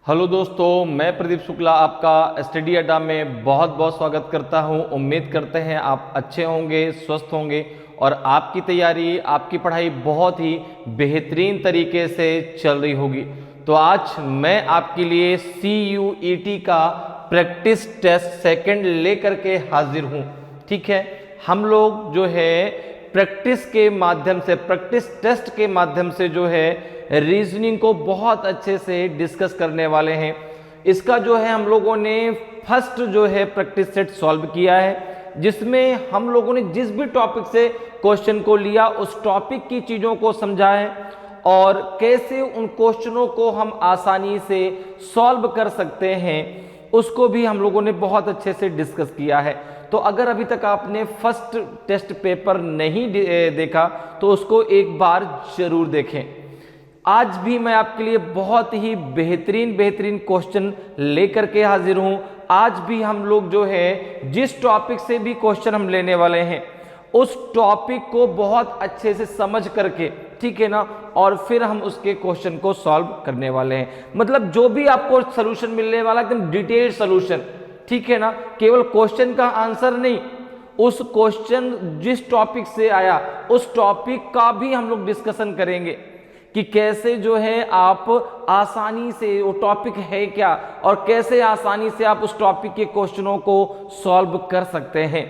Hello दोस्तों, मैं प्रदीप शुक्ला आपका स्टडी अड्डा में बहुत बहुत स्वागत करता हूं। उम्मीद करते हैं आप अच्छे होंगे, स्वस्थ होंगे और आपकी तैयारी, आपकी पढ़ाई बहुत ही बेहतरीन तरीके से चल रही होगी। तो आज मैं आपके लिए CUET का प्रैक्टिस टेस्ट सेकंड लेकर के हाजिर हूं। ठीक है, हम लोग जो है प्रैक्टिस के माध्यम से, प्रैक्टिस टेस्ट के माध्यम से जो है रीजनिंग को बहुत अच्छे से डिस्कस करने वाले हैं। इसका जो है हम लोगों ने फर्स्ट जो है प्रैक्टिस सेट सॉल्व किया है, जिसमें हम लोगों ने जिस भी टॉपिक से क्वेश्चन को लिया उस टॉपिक की चीज़ों को समझा है और कैसे उन क्वेश्चनों को हम आसानी से सॉल्व कर सकते हैं उसको भी हम लोगों ने बहुत अच्छे से डिस्कस किया है। तो अगर अभी तक आपने फर्स्ट टेस्ट पेपर नहीं देखा तो उसको एक बार जरूर देखें। आज भी मैं आपके लिए बहुत ही बेहतरीन क्वेश्चन लेकर के हाजिर हूं। आज भी हम लोग जो है जिस टॉपिक से भी क्वेश्चन हम लेने वाले हैं उस टॉपिक को बहुत अच्छे से समझ करके, ठीक है ना, और फिर हम उसके क्वेश्चन को सॉल्व करने वाले हैं। मतलब जो भी आपको सॉल्यूशन मिलने वाला एकदम डिटेल्ड सॉल्यूशन, ठीक है ना, केवल क्वेश्चन का आंसर नहीं, उस क्वेश्चन जिस टॉपिक से आया उस टॉपिक का भी हम लोग डिस्कशन करेंगे कि कैसे जो है आप आसानी से, वो टॉपिक है क्या और कैसे आसानी से आप उस टॉपिक के क्वेश्चनों को सॉल्व कर सकते हैं,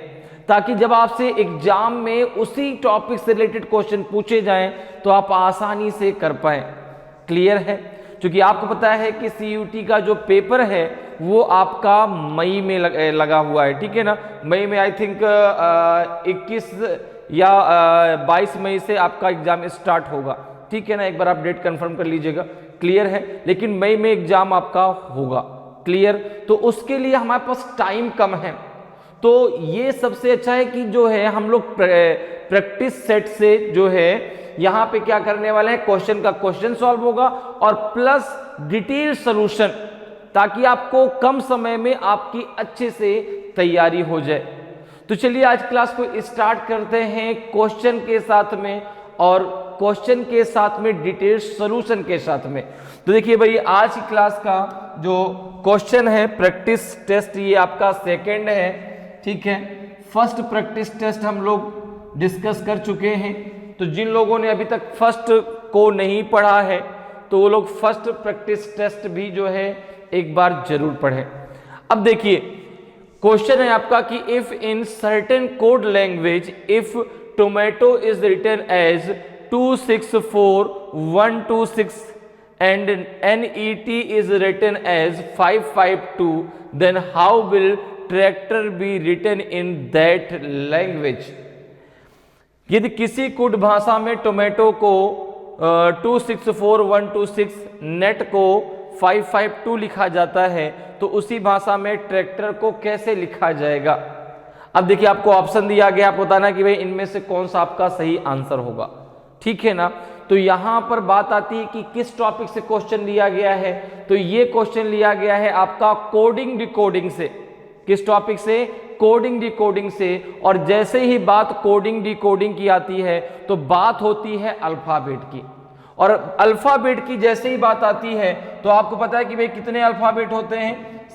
ताकि जब आपसे एग्जाम में उसी टॉपिक से रिलेटेड क्वेश्चन पूछे जाएं तो आप आसानी से कर पाए। क्लियर है? क्योंकि आपको पता है कि CUT का जो पेपर है वो आपका मई में लगा हुआ है, ठीक है ना। मई में आई थिंक 21 या 22 मई से आपका एग्जाम स्टार्ट होगा, ठीक है ना। एक बार आप डेट कंफर्म कर लीजिएगा। क्लियर है? लेकिन मई में एग्जाम आपका होगा। क्लियर? तो उसके लिए हमारे पास टाइम कम है, तो ये सबसे अच्छा है कि जो है हम लोग प्रैक्टिस सेट से जो है यहाँ पे क्या करने वाले हैं, क्वेश्चन का क्वेश्चन सॉल्व होगा और प्लस डिटेल सॉल्यूशन, ताकि आपको कम समय में आपकी अच्छे से तैयारी हो जाए। तो चलिए आज क्लास को स्टार्ट करते हैं क्वेश्चन के साथ में और क्वेश्चन के साथ में डिटेल सॉल्यूशन के साथ में। तो देखिए भाई, आज की क्लास का जो क्वेश्चन है प्रैक्टिस टेस्ट, ये आपका सेकंड है, ठीक है। फर्स्ट प्रैक्टिस टेस्ट हम लोग डिस्कस कर चुके हैं, तो जिन लोगों ने अभी तक फर्स्ट को नहीं पढ़ा है तो वो लोग फर्स्ट प्रैक्टिस टेस्ट भी जो है एक बार जरूर पढ़ें। अब देखिए क्वेश्चन है आपका कि if in certain code language if tomato is written as 264126 and NET is written as 552, then how will tractor be written in that language? यदि किसी कुड भाषा में टोमेटो को 264126, नेट को 552 लिखा जाता है तो उसी भाषा में ट्रैक्टर को कैसे लिखा जाएगा। अब देखिए आपको ऑप्शन दिया गया, आप बताना कि भाई इनमें से कौन सा आपका सही आंसर होगा, ठीक है ना। तो यहां पर बात आती है कि किस टॉपिक से क्वेश्चन लिया गया है, तो ये क्वेश्चन लिया गया है आपका कोडिंग डिकोडिंग से। किस टॉपिक से? कोडिंग डिकोडिंग से। और जैसे ही बात कोडिंग डिकोडिंग की आती है तो बात होती है अल्फाबेट की, और अल्फाबेट की जैसे ही बात आती है तो आपको पता है कि भाई कितने अल्फाबेट होते हैं,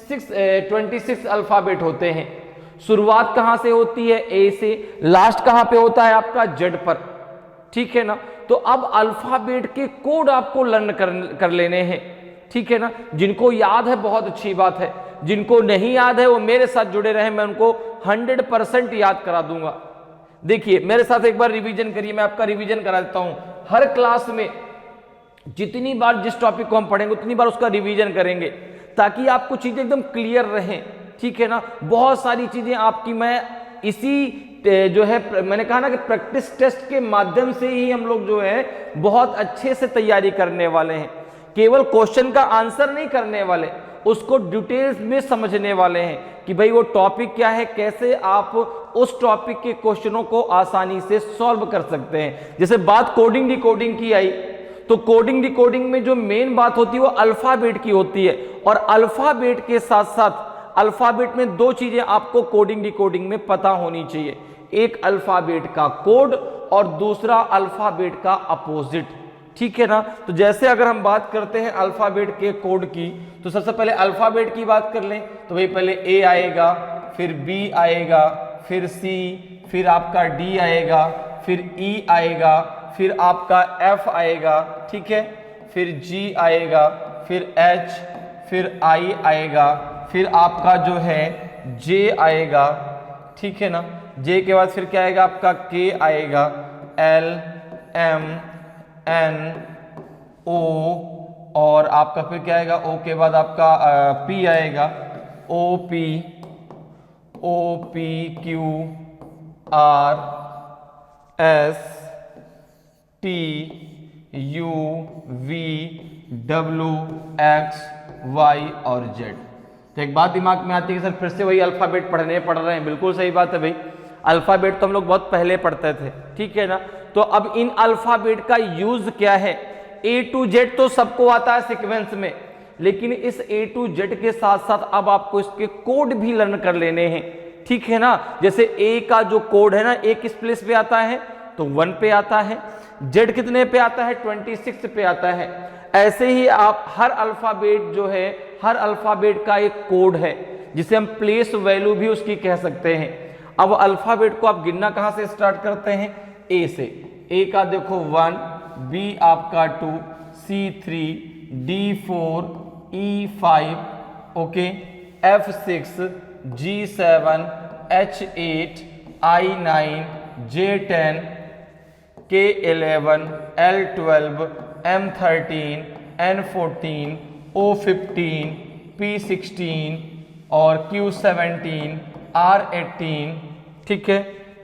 26 अल्फाबेट होते हैं। शुरुआत कहां से होती है? ए से। लास्ट कहां पे होता है आपका? जेड पर, ठीक है ना। तो अब अल्फाबेट के कोड आपको लर्न कर लेने हैं, ठीक है ना। जिनको याद है बहुत अच्छी बात है, जिनको नहीं याद है वो मेरे साथ जुड़े रहे, मैं उनको 100% याद करा दूंगा। देखिए मेरे साथ एक बार रिवीजन करिए, मैं आपका रिवीजन करा देता हूं। हर क्लास में जितनी बार जिस टॉपिक को हम पढ़ेंगे उतनी बार उसका रिवीजन करेंगे, ताकि आपको चीजें एकदम क्लियर रहें, ठीक है ना। बहुत सारी चीजें आपकी मैं इसी जो है, मैंने कहा ना कि प्रैक्टिस टेस्ट के माध्यम से ही हम लोग जो है बहुत अच्छे से तैयारी करने वाले हैं। केवल क्वेश्चन का आंसर नहीं करने वाले, उसको डिटेल्स में समझने वाले हैं कि भाई वो टॉपिक क्या है, कैसे आप उस टॉपिक के क्वेश्चनों को आसानी से सॉल्व कर सकते हैं। जैसे बात कोडिंग डिकोडिंग की आई, तो कोडिंग डिकोडिंग में जो मेन बात होती है वो अल्फाबेट की होती है, और अल्फाबेट के साथ साथ अल्फाबेट में दो चीजें आपको कोडिंग डिकोडिंग में पता होनी चाहिए, एक अल्फाबेट का कोड और दूसरा अल्फाबेट का अपोजिट। ठीक है ना। तो जैसे अगर हम बात करते हैं अल्फाबेट के कोड की, तो सबसे पहले अल्फाबेट की बात कर लें तो भाई पहले ए आएगा, फिर बी आएगा, फिर सी, फिर आपका डी आएगा, फिर ई आएगा, फिर आपका एफ आएगा, ठीक है, फिर जी आएगा, फिर एच, फिर आई आएगा, फिर आपका जो है जे आएगा, ठीक है ना। जे के बाद फिर क्या आएगा आपका के आएगा, एल, एम, एन, ओ, और आपका फिर क्या आएगा ओ के बाद आपका पी आएगा, O P Q R S T U V W X Y और जेड। तो एक बात दिमाग में आती है कि सर फिर से वही अल्फाबेट पढ़ रहे हैं। बिल्कुल सही बात है भाई, अल्फाबेट तो हम लोग बहुत पहले पढ़ते थे, ठीक है ना। तो अब इन अल्फाबेट का यूज क्या है, ए टू जेड तो सबको आता है सीक्वेंस में, लेकिन इस ए टू जेड के साथ साथ अब आपको इसके कोड भी लर्न कर लेने हैं, ठीक है ना। जैसे ए का जो कोड है ना, ए किस प्लेस पे आता है तो 1 पे आता है, जेड कितने पे आता है 26 पे आता है। ऐसे ही आप हर अल्फाबेट जो है, हर अल्फाबेट का एक कोड है जिसे हम प्लेस वैल्यू भी उसकी कह सकते हैं। अब अल्फाबेट को आप गिनना कहां से स्टार्ट करते हैं, ए से। ए का देखो 1, बी आपका 2, C 3, D 4, E 5, okay, F 6, G 7, H 8, I 9, J 10, K 11, L 12, M 13, N 14, O 15, P 16 और क्यू 17, आर 18, ठीक है,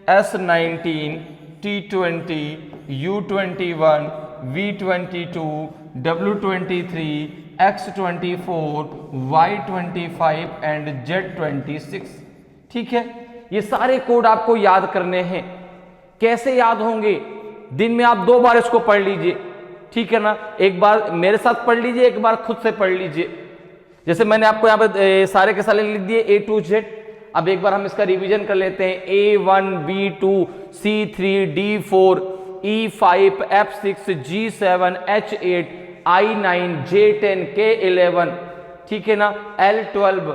S 19, T 20, U 21, V 22, W 23, X 24, Y 25 and Z 26, ठीक है। ये सारे कोड आपको याद करने हैं। कैसे याद होंगे, दिन में आप 2 बार इसको पढ़ लीजिए, ठीक है ना। एक बार मेरे साथ पढ़ लीजिए, एक बार खुद से पढ़ लीजिए। जैसे मैंने आपको यहाँ पे सारे के सारे लिख दिए ए टू जेड। अब एक बार हम इसका रिवीजन कर लेते हैं। A1, B2, C3, D4, E5, F6, G7, H8, I9, J10, K11, ठीक है ना, L12,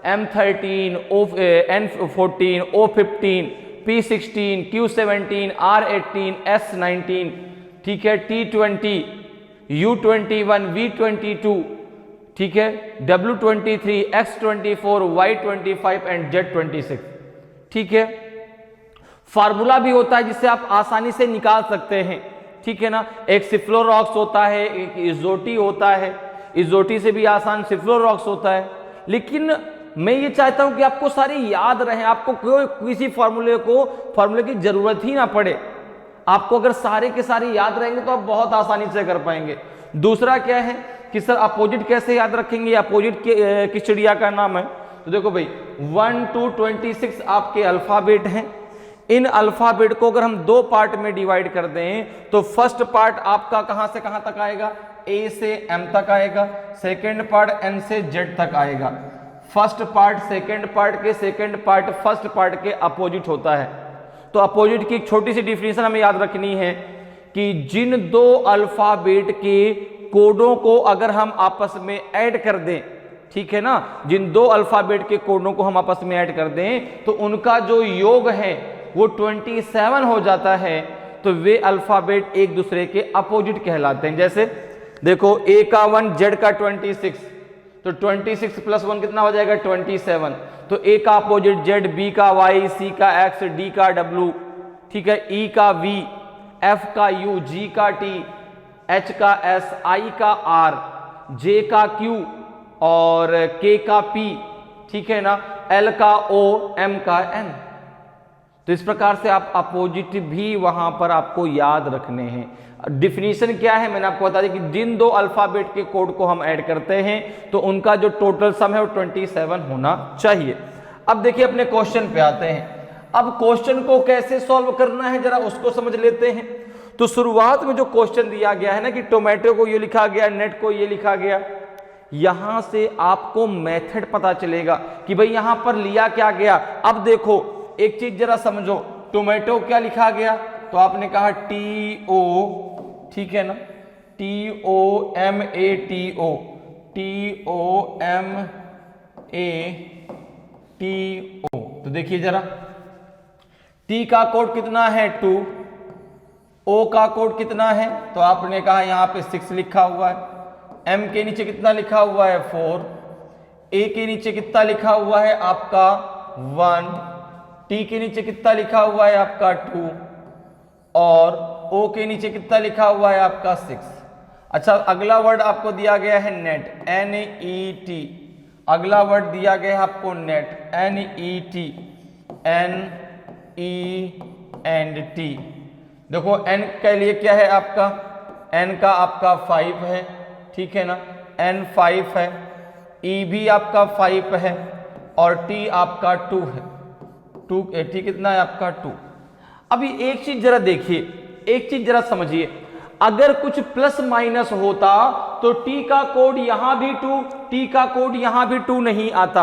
M13, N14, O15, P16, Q17, R18, S19, ठीक है, T20, U21, V22, ठीक है, W23, X24, Y25 and Z26, ठीक है। फार्मूला भी होता है जिससे आप आसानी से निकाल सकते हैं, ठीक है ना। एक सिफ्लोरॉक्स होता है, एक इजोटी होता है, इजोटी से भी आसान सिफ्लोरॉक्स होता है। लेकिन मैं ये चाहता हूं कि आपको सारे याद रहे, आपको कोई किसी फार्मूले की जरूरत ही ना पड़े। आपको अगर सारे के सारे याद रहेंगे तो आप बहुत आसानी से कर पाएंगे। दूसरा क्या है कि सर अपोजिट कैसे याद रखेंगे, अपोजिट किस चिड़िया का नाम है, तो देखो भाई 1 to 26 आपके अल्फाबेट हैं। इन अल्फाबेट को अगर हम 2 पार्ट में डिवाइड कर दें तो फर्स्ट पार्ट आपका कहां से कहां तक आएगा, ए से एम तक आएगा, सेकेंड पार्ट एन से जेड तक आएगा। फर्स्ट पार्ट सेकेंड पार्ट के सेकेंड पार्ट फर्स्ट पार्ट के अपोजिट होता है। तो अपोजिट की एक छोटी सी डिफिनेशन हमें याद रखनी है कि जिन 2 अल्फाबेट के कोडों को अगर हम आपस में ऐड कर दें, ठीक है ना, जिन 2 अल्फाबेट के कोडों को हम आपस में ऐड कर दें तो उनका जो योग है वो 27 हो जाता है। तो वे अल्फाबेट एक दूसरे के अपोजिट कहलाते हैं। जैसे देखो ए का 1, जेड का 26, तो 26 + 1 कितना हो जाएगा 27। तो ए का अपोजिट जेड, बी का वाई, सी का एक्स, डी का डब्ल्यू, ठीक है, ई का वी, एफ का यू, जी का टी, एच का एस, आई का आर, जे का क्यू और के का पी, ठीक है ना, एल का ओ, एम का एन। तो इस प्रकार से आप अपोजिट भी वहां पर आपको याद रखने हैं। डिफिनीशन क्या है मैंने आपको बता दी कि जिन 2 अल्फाबेट के कोड को हम ऐड करते हैं तो उनका जो टोटल सम है वो 27 होना चाहिए। अब देखिए अपने क्वेश्चन पे आते हैं। अब क्वेश्चन को कैसे सॉल्व करना है जरा उसको समझ लेते हैं। तो शुरुआत में जो क्वेश्चन दिया गया है ना कि टोमेटो को ये लिखा गया, नेट को ये लिखा गया, यहां से आपको मेथड पता चलेगा कि भाई यहां पर लिया क्या गया। अब देखो एक चीज जरा समझो, टोमेटो क्या लिखा गया, तो आपने कहा TO, ठीक है ना, TOMATO, TOMATO। तो देखिए जरा, T का कोड कितना है 2, O का कोड कितना है, तो आपने कहा यहां पे 6 लिखा हुआ है, M के नीचे कितना लिखा हुआ है 4, A के नीचे कितना लिखा हुआ है आपका 1, T के नीचे कितना लिखा हुआ है आपका 2 और O के नीचे कितना लिखा हुआ है आपका 6। अच्छा, अगला वर्ड आपको दिया गया है नेट, NET। अगला वर्ड दिया गया है आपको नेट, NET, NENT। देखो N के लिए क्या है आपका, N का आपका 5 है, ठीक है ना, N 5 है, E भी आपका 5 है और T आपका 2 है, 2 T कितना है आपका 2। अभी एक चीज जरा देखिए, एक चीज जरा समझिए, अगर कुछ प्लस माइनस होता तो T का कोड यहां भी 2, T का कोड यहां भी 2 नहीं आता।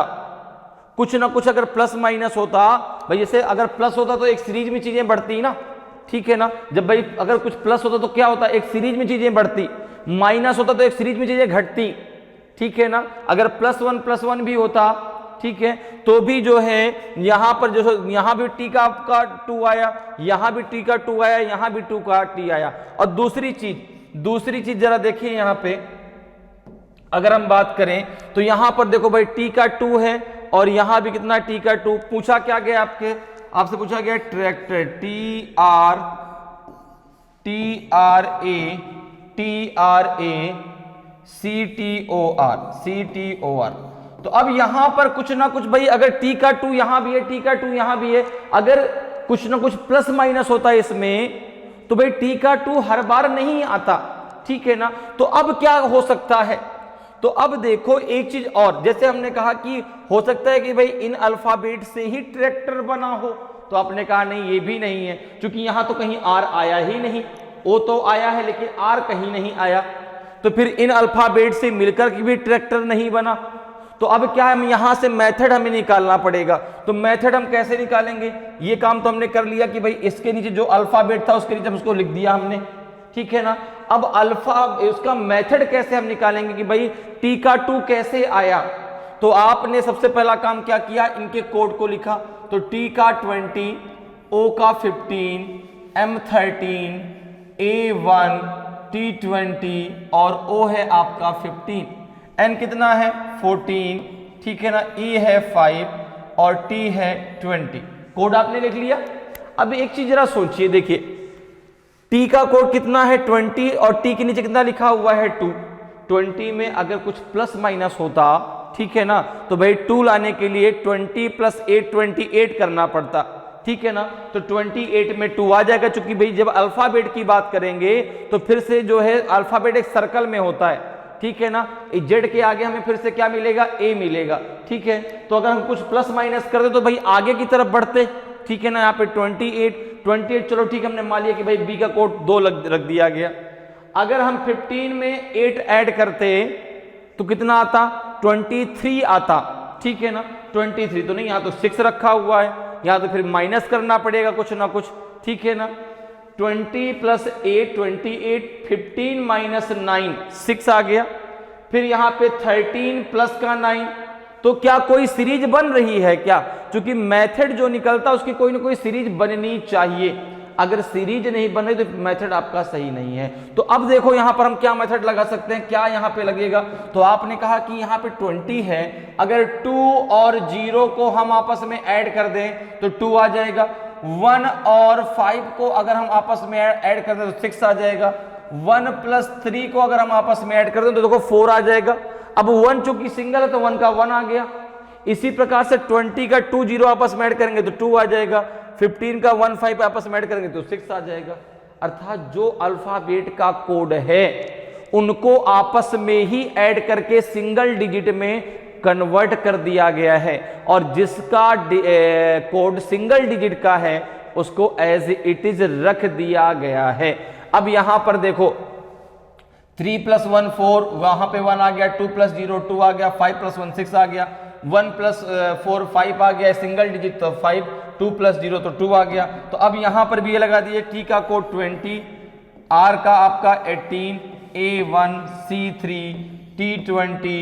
कुछ ना कुछ अगर प्लस माइनस होता, भाई जैसे अगर प्लस होता तो एक सीरीज में चीजें बढ़ती ना, ठीक है ना, जब भाई अगर कुछ प्लस होता तो क्या होता, एक सीरीज में चीजें बढ़ती, माइनस होता तो एक सीरीज में चीजें घटती, ठीक है ना। अगर +1+1 भी होता, ठीक है, तो भी जो है यहां पर जो यहां भी T का आपका 2 आया, यहां भी T का 2 आया, यहां भी 2 का T आया। और दूसरी चीज जरा देखिए, यहां पे अगर हम बात करें तो यहां पर देखो भाई T का 2 है और यहां भी कितना T का 2। पूछा क्या गया आपसे पूछा गया ट्रैक्टर, TRACTOR। तो अब यहां पर कुछ ना कुछ भाई, अगर T का 2 यहां भी है, T का 2 यहां भी है, अगर कुछ ना कुछ प्लस माइनस होता है इसमें, तो भाई T का 2 हर बार नहीं आता, ठीक है ना। तो अब क्या हो सकता है, तो अब देखो एक चीज और, जैसे हमने कहा कि हो सकता है कि भाई इन अल्फाबेट से ही ट्रैक्टर बना हो, तो आपने कहा नहीं, ये भी नहीं है, क्योंकि यहां तो कहीं R आया ही नहीं, O तो आया है लेकिन R कहीं नहीं आया, तो फिर इन अल्फाबेट से मिलकर भी ट्रैक्टर नहीं बना। तो अब क्या है, हम यहां से मेथड हमें निकालना पड़ेगा। तो मेथड हम कैसे निकालेंगे, ये काम तो हमने कर लिया कि भाई इसके नीचे जो अल्फाबेट था उसके नीचे उसको लिख दिया हमने, ठीक है ना। अब उसका मेथड कैसे हम निकालेंगे कि भाई T का 2 कैसे आया, तो आपने सबसे पहला काम क्या किया, इनके कोड को लिखा। तो T का 20, O का 15, M 13, A1, T20 और O है आपका 15, N कितना है 14, ठीक है ना, E है 5 और T है 20। कोड आपने लिख लिया। अब एक चीज जरा सोचिए, देखिए T का कोड कितना है 20 और T के नीचे कितना लिखा हुआ है 2। 20 में अगर कुछ प्लस माइनस होता, ठीक है ना, तो भाई 2 लाने के लिए 20 + 8 28 करना पड़ता, ठीक है ना। तो 28 में 2 आ जाएगा, क्योंकि भाई जब अल्फाबेट की बात करेंगे तो फिर से जो है अल्फाबेट एक सर्कल में होता है, ठीक है ना। जेड के आगे हमें फिर से क्या मिलेगा, ए मिलेगा, ठीक है। तो अगर हम कुछ प्लस माइनस कर दे तो भाई आगे की तरफ बढ़ते, ठीक है ना। यहाँ पे 28 चलो ठीक है, हमने मान लिया कि भाई बी का कोड 2 रख दिया गया। अगर हम 15 में 8 ऐड करते तो कितना आता, 23 आता, ठीक है ना। 23 तो नहीं, यहाँ तो 6 रखा हुआ है, यहाँ तो फिर माइनस करना पड़ेगा कुछ ना कुछ, ठीक है ना। 20 + 8 28, 15 - 9 6 आ गया। फिर यहाँ पे 13 + का 9, तो क्या कोई सीरीज बन रही है क्या, क्योंकि मेथड जो निकलता है उसकी कोई ना कोई सीरीज बननी चाहिए। अगर सीरीज नहीं बन रही तो मेथड आपका सही नहीं है। तो अब देखो यहाँ पर हम क्या मेथड लगा सकते हैं, क्या यहाँ पे लगेगा। तो आपने कहा कि यहाँ पे 20 है, अगर 2 और 0 को हम आपस में ऐड कर दें तो 2 आ जाएगा। 1 और 5 को अगर हम आपस में ऐड कर दें तो 6 आ जाएगा। 1 + 3 को अगर हम आपस में ऐड कर दें तो देखो 4 आ जाएगा। अब 1 चूंकि सिंगल है तो 1 का 1 आ गया। इसी प्रकार से 20 का 2 0 आपस में ऐड करेंगे तो 2 आ जाएगा। 15 का 1 5 आपस में ऐड करेंगे तो 6 आ जाएगा। अर्थात जो अल्फाबेट का कोड है उनको आपस में ही ऐड करके सिंगल डिजिट में कन्वर्ट कर दिया गया है, और जिसका कोड सिंगल डिजिट का है उसको एज इट इज रख दिया गया है। अब यहां पर देखो 3 + 1 4, वहां पे 1 आ गया, 2 + 0 2 आ गया, 5 + 1 6 आ गया, 1 + 4 5 आ गया, सिंगल डिजिट तो 5, 2 + 0 तो 2 आ गया। तो अब यहां पर भी ये लगा दिए, T का कोड 20, R का आपका 18, A1, C3, T20,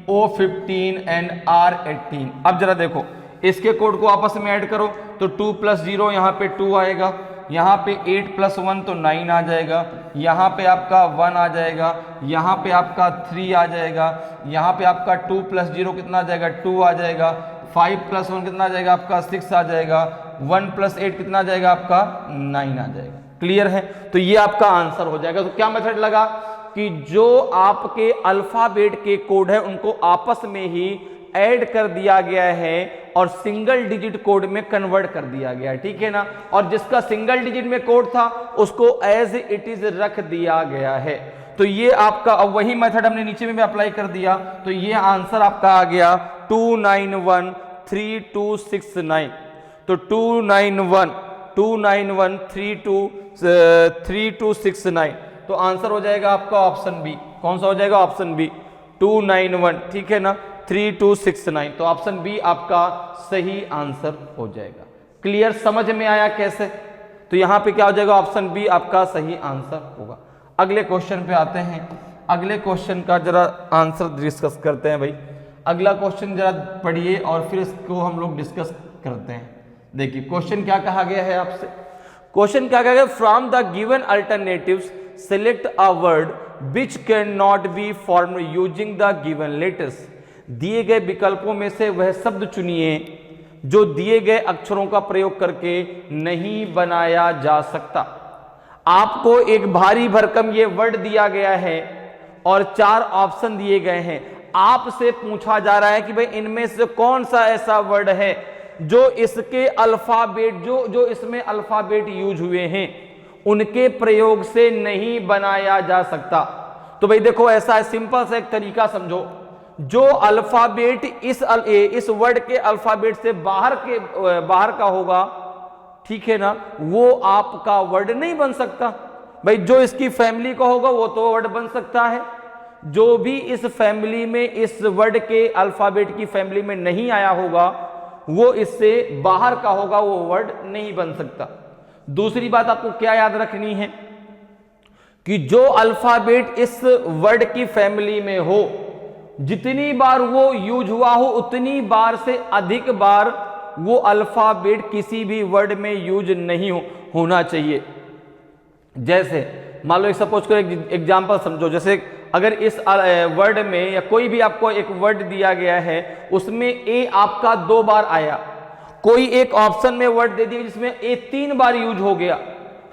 O15 and R18। अब जरा देखो इसके कोड को आपस में ऐड करो तो 2 + 0 यहाँ पे 2 आएगा, यहाँ पे 8 + 1 तो 9 आ जाएगा, यहाँ पे आपका 1 आ जाएगा, यहाँ पे आपका 3 आ जाएगा, यहाँ पे आपका 2 + 0 कितना आ जाएगा 2 आ जाएगा, 5 + 1 कितना आ जाएगा आपका 6 आ जाएगा, 1 + 8 कितना आ जाएगा आपका 9 आ जाएगा। क्लियर है? तो ये आपका आंसर हो जाएगा। तो क्या मेथड लगा कि जो आपके अल्फाबेट के कोड है उनको आपस में ही ऐड कर दिया गया है और सिंगल डिजिट कोड में कन्वर्ट कर दिया गया है, ठीक है ना। और जिसका सिंगल डिजिट में कोड था उसको एज इट इज रख दिया गया है। तो ये आपका, अब वही मेथड हमने नीचे में भी अप्लाई कर दिया, तो ये आंसर आपका आ गया 2913269। तो 2913269, तो आंसर हो जाएगा आपका ऑप्शन बी। कौन सा हो जाएगा? ऑप्शन बी 291, ठीक है ना, 3269। तो ऑप्शन बी आपका सही आंसर हो जाएगा। क्लियर? समझ में आया कैसे? तो यहां पे क्या हो जाएगा? ऑप्शन बी आपका सही आंसर होगा। अगले क्वेश्चन पे आते हैं। अगले क्वेश्चन का जरा आंसर डिस्कस करते हैं भाई। अगला क्वेश्चन जरा पढ़िए और फिर इसको हम लोग डिस्कस करते हैं। देखिए क्वेश्चन क्या कहा गया है आपसे। क्वेश्चन क्या कहा गया? From the given alternatives select a word which can not be formed using the given letters. दिए गए विकल्पों में से वह शब्द चुनिए जो दिए गए अक्षरों का प्रयोग करके नहीं बनाया जा सकता। आपको एक भारी भरकम ये वर्ड दिया गया है और 4 ऑप्शन दिए गए हैं। आपसे पूछा जा रहा है कि भाई इनमें से कौन सा ऐसा वर्ड है जो इसके अल्फाबेट जो इसमें अल्फाबेट यूज हुए हैं उनके प्रयोग से नहीं बनाया जा सकता। तो भाई देखो ऐसा है, सिंपल सा एक तरीका समझो। जो अल्फाबेट इस वर्ड के अल्फाबेट से बाहर का होगा, ठीक है ना, वो आपका वर्ड नहीं बन सकता। भाई जो इसकी फैमिली का होगा वो तो वर्ड बन सकता है, जो भी इस फैमिली में, इस वर्ड के अल्फाबेट की फैमिली में नहीं आया होगा वो इससे बाहर का होगा, वो वर्ड नहीं बन सकता। दूसरी बात आपको क्या याद रखनी है कि जो अल्फाबेट इस वर्ड की फैमिली में हो, जितनी बार वो यूज हुआ हो उतनी बार से अधिक बार वो अल्फाबेट किसी भी वर्ड में यूज नहीं होना चाहिए। जैसे मान लो सपोज करो एक एग्जांपल समझो, जैसे अगर इस वर्ड में या कोई भी आपको एक वर्ड दिया गया है उसमें ए आपका 2 बार आया, कोई एक ऑप्शन में वर्ड दे दिया जिसमें ए 3 बार यूज हो गया।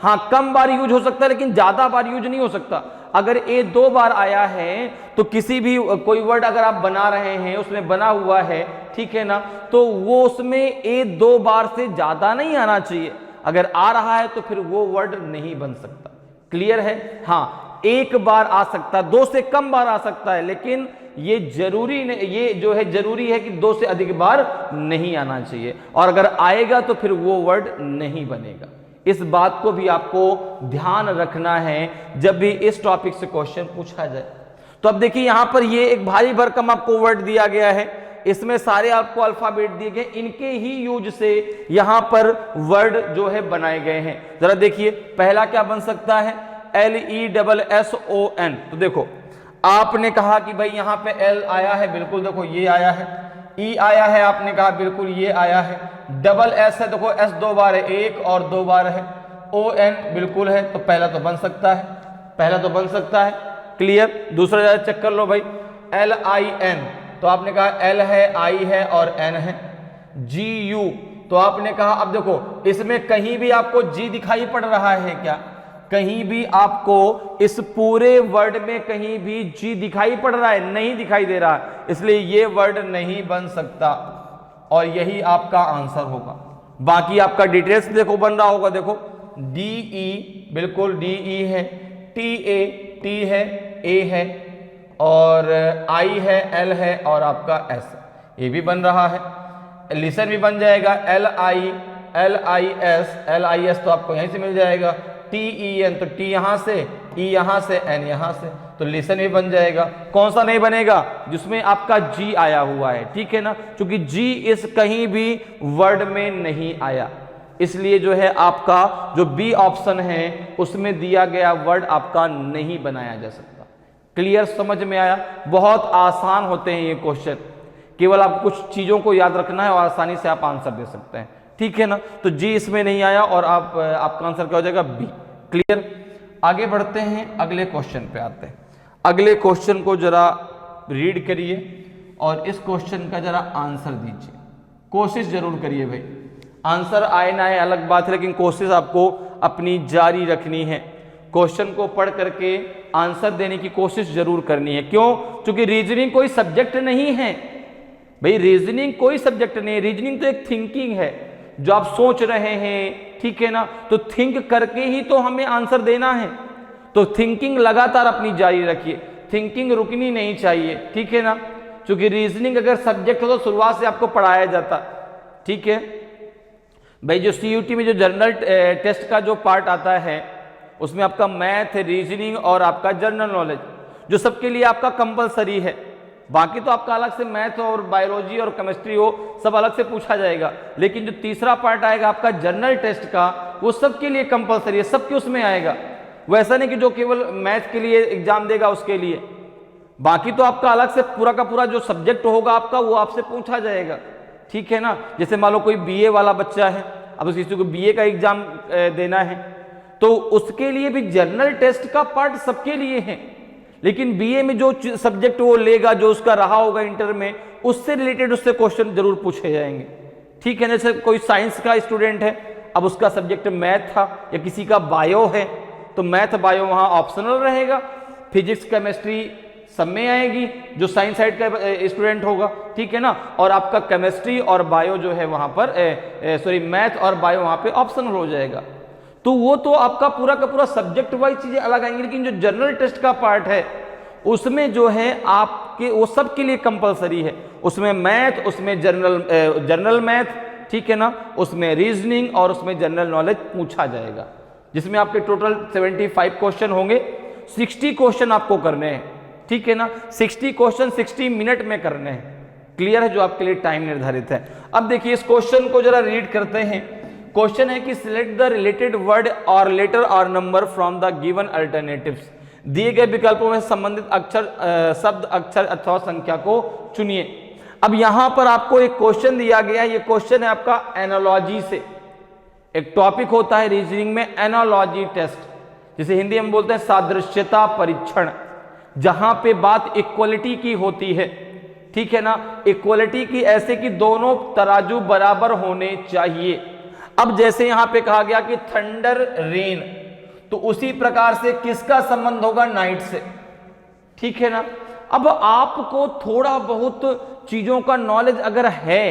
हाँ, कम बार यूज हो सकता है लेकिन ज्यादा बार यूज नहीं हो सकता। अगर ए 2 बार आया है तो किसी भी कोई वर्ड अगर आप बना रहे हैं उसमें बना हुआ है, ठीक है ना, तो वो उसमें ए 2 बार से ज्यादा नहीं आना चाहिए। अगर आ रहा है तो फिर वो वर्ड नहीं बन सकता। क्लियर है? हाँ, 1 बार आ सकता, 2 से कम बार आ सकता है, लेकिन ये जरूरी नहीं, ये जो है जरूरी है कि 2 से अधिक बार नहीं आना चाहिए। और अगर आएगा तो फिर वो वर्ड नहीं बनेगा। इस बात को भी आपको ध्यान रखना है जब भी इस टॉपिक से क्वेश्चन पूछा जाए। तो अब देखिए यहां पर ये एक भारी भरकम आपको वर्ड दिया गया है, इसमें सारे आपको अल्फाबेट दिए गए, इनके ही यूज से यहां पर वर्ड जो है बनाए गए हैं। जरा देखिए पहला क्या बन सकता है? LESSON। तो देखो आपने कहा कि भाई यहां पे L आया है, बिल्कुल देखो ये आया है, E आया है, आपने कहा बिल्कुल ये आया है, SS है, देखो S 2 बार है, 1 और 2 बार है, ON बिल्कुल है, तो पहला तो बन सकता है, पहला तो बन सकता है। क्लियर? दूसरा जरा चेक कर लो भाई, LIN, तो आपने कहा L है, I है और N है। GU, तो आपने कहा, अब देखो इसमें कहीं भी आपको G दिखाई पड़ रहा है क्या? कहीं भी आपको इस पूरे वर्ड में कहीं भी जी दिखाई पड़ रहा है? नहीं दिखाई दे रहा, इसलिए ये वर्ड नहीं बन सकता और यही आपका आंसर होगा। बाकी आपका डिटेल्स देखो बन रहा होगा, देखो DE बिल्कुल DE है, TA T है, A है और I है, L है और आपका S, ये भी बन रहा है। लिसन भी बन जाएगा, LIS तो आपको यहीं से मिल जाएगा, TEN तो T यहां से, E यहां से, N यहां से, तो लिसन भी बन जाएगा। कौन सा नहीं बनेगा? जिसमें आपका G आया हुआ है, ठीक है ना, क्योंकि G इस कहीं भी वर्ड में नहीं आया, इसलिए जो है आपका जो बी ऑप्शन है उसमें दिया गया वर्ड आपका नहीं बनाया जा सकता। क्लियर, समझ में आया? बहुत आसान होते हैं ये क्वेश्चन, केवल आपको कुछ चीजों को याद रखना है और आसानी से आप आंसर दे सकते हैं, ठीक है ना। तो जी इसमें नहीं आया और आपका आंसर क्या हो जाएगा? बी। क्लियर। आगे बढ़ते हैं, अगले क्वेश्चन पे आते हैं। अगले क्वेश्चन को जरा रीड करिए और इस क्वेश्चन का जरा आंसर दीजिए, कोशिश जरूर करिए भाई। आंसर आए ना आए अलग बात है, लेकिन कोशिश आपको अपनी जारी रखनी है। क्वेश्चन को पढ़ करके आंसर देने की कोशिश जरूर करनी है। क्यों? क्योंकि रीजनिंग कोई सब्जेक्ट नहीं है भाई, रीजनिंग कोई सब्जेक्ट नहीं है। रीजनिंग तो एक थिंकिंग है, जो आप सोच रहे हैं, ठीक है ना। तो थिंक करके ही तो हमें आंसर देना है। तो थिंकिंग लगातार अपनी जारी रखिए, थिंकिंग रुकनी नहीं चाहिए, ठीक है ना। क्योंकि रीजनिंग अगर सब्जेक्ट हो तो शुरुआत से आपको पढ़ाया जाता, ठीक है भाई। जो सीयूटी में जो जनरल टेस्ट का जो पार्ट आता है, उसमें आपका मैथ, रीजनिंग और आपका जनरल नॉलेज, जो सबके लिए आपका कंपलसरी है। बाकी तो आपका अलग से मैथ और बायोलॉजी और केमिस्ट्री हो, सब अलग से पूछा जाएगा। लेकिन जो तीसरा पार्ट आएगा आपका जनरल टेस्ट का, वो सबके लिए कंपलसरी है, सबके उसमें आएगा। वो ऐसा नहीं कि जो केवल मैथ के लिए एग्जाम देगा उसके लिए, बाकी तो आपका अलग से पूरा का पूरा जो सब्जेक्ट होगा आपका, वो आपसे पूछा जाएगा, ठीक है ना। जैसे मान लो कोई बीए वाला बच्चा है, अब उस किसी को बीए का एग्जाम देना है, तो उसके लिए भी जनरल टेस्ट का पार्ट सबके लिए है। लेकिन बीए में जो सब्जेक्ट वो लेगा, जो उसका रहा होगा इंटर में, उससे रिलेटेड उससे क्वेश्चन जरूर पूछे जाएंगे, ठीक है। जैसे कोई साइंस का स्टूडेंट है, अब उसका सब्जेक्ट मैथ था, या किसी का बायो है, तो मैथ बायो वहां ऑप्शनल रहेगा। फिजिक्स केमिस्ट्री सब में आएगी जो साइंस साइड का स्टूडेंट होगा, ठीक है ना। और आपका केमिस्ट्री और बायो जो है वहां पर मैथ और बायो वहां पे ऑप्शनल हो जाएगा। तो वो तो आपका पूरा का पूरा सब्जेक्ट वाइज चीजें अलग आएंगी। लेकिन जो जनरल टेस्ट का पार्ट है, उसमें जो है आपके वो सबके लिए कंपलसरी है। उसमें मैथ, उसमें जनरल मैथ, ठीक है ना, उसमें रीजनिंग और उसमें जनरल नॉलेज पूछा जाएगा, जिसमें आपके टोटल 75 क्वेश्चन होंगे। 60 क्वेश्चन आपको करने हैं, ठीक है ना। 60 क्वेश्चन 60 मिनट में करने हैं। क्लियर है? जो आपके लिए टाइम निर्धारित है। अब देखिए इस क्वेश्चन को जरा रीड करते हैं। क्वेश्चन है कि सिलेक्ट द रिलेटेड वर्ड और लेटर और number from the given alternatives. दिए गए विकल्पों में संबंधित अक्षर, शब्द, अक्षर अथवा संख्या को चुनिए। अब यहां पर आपको एक क्वेश्चन दिया गया है। ये क्वेश्चन है आपका एनालॉजी से। एक टॉपिक होता है रीजनिंग में एनालॉजी टेस्ट, जिसे हिंदी में बोलते हैं सादृश्यता परीक्षण, जहां पे बात इक्वलिटी की होती है, ठीक है ना। इक्वलिटी की ऐसे कि दोनों तराजू बराबर होने चाहिए। अब जैसे यहां पे कहा गया कि थंडर रेन, तो उसी प्रकार से किसका संबंध होगा? नाइट से, ठीक है ना। अब आपको थोड़ा बहुत चीजों का नॉलेज अगर है,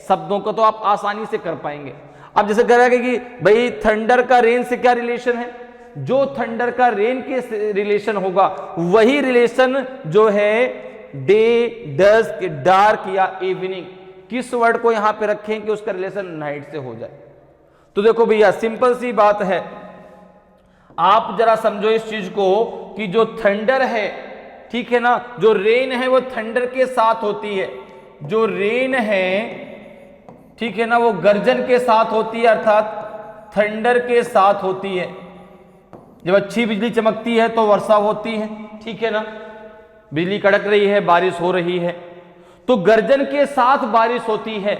शब्दों का, तो आप आसानी से कर पाएंगे। अब जैसे कह रहा है कि भाई थंडर का रेन से क्या रिलेशन है? जो थंडर का रेन के रिलेशन होगा, वही रिलेशन जो है डे, डस्क, डार्क या इवनिंग, किस वर्ड को यहां पे रखें कि उसका रिलेशन नाइट से हो जाए। तो देखो भैया सिंपल सी बात है, आप जरा समझो इस चीज को कि जो थंडर है, ठीक है ना, जो रेन है वो थंडर के साथ होती है। जो रेन है, ठीक है ना, वो गर्जन के साथ होती है, अर्थात थंडर के साथ होती है। जब अच्छी बिजली चमकती है तो वर्षा होती है, ठीक है ना, बिजली कड़क रही है, बारिश हो रही है, तो गर्जन के साथ बारिश होती है।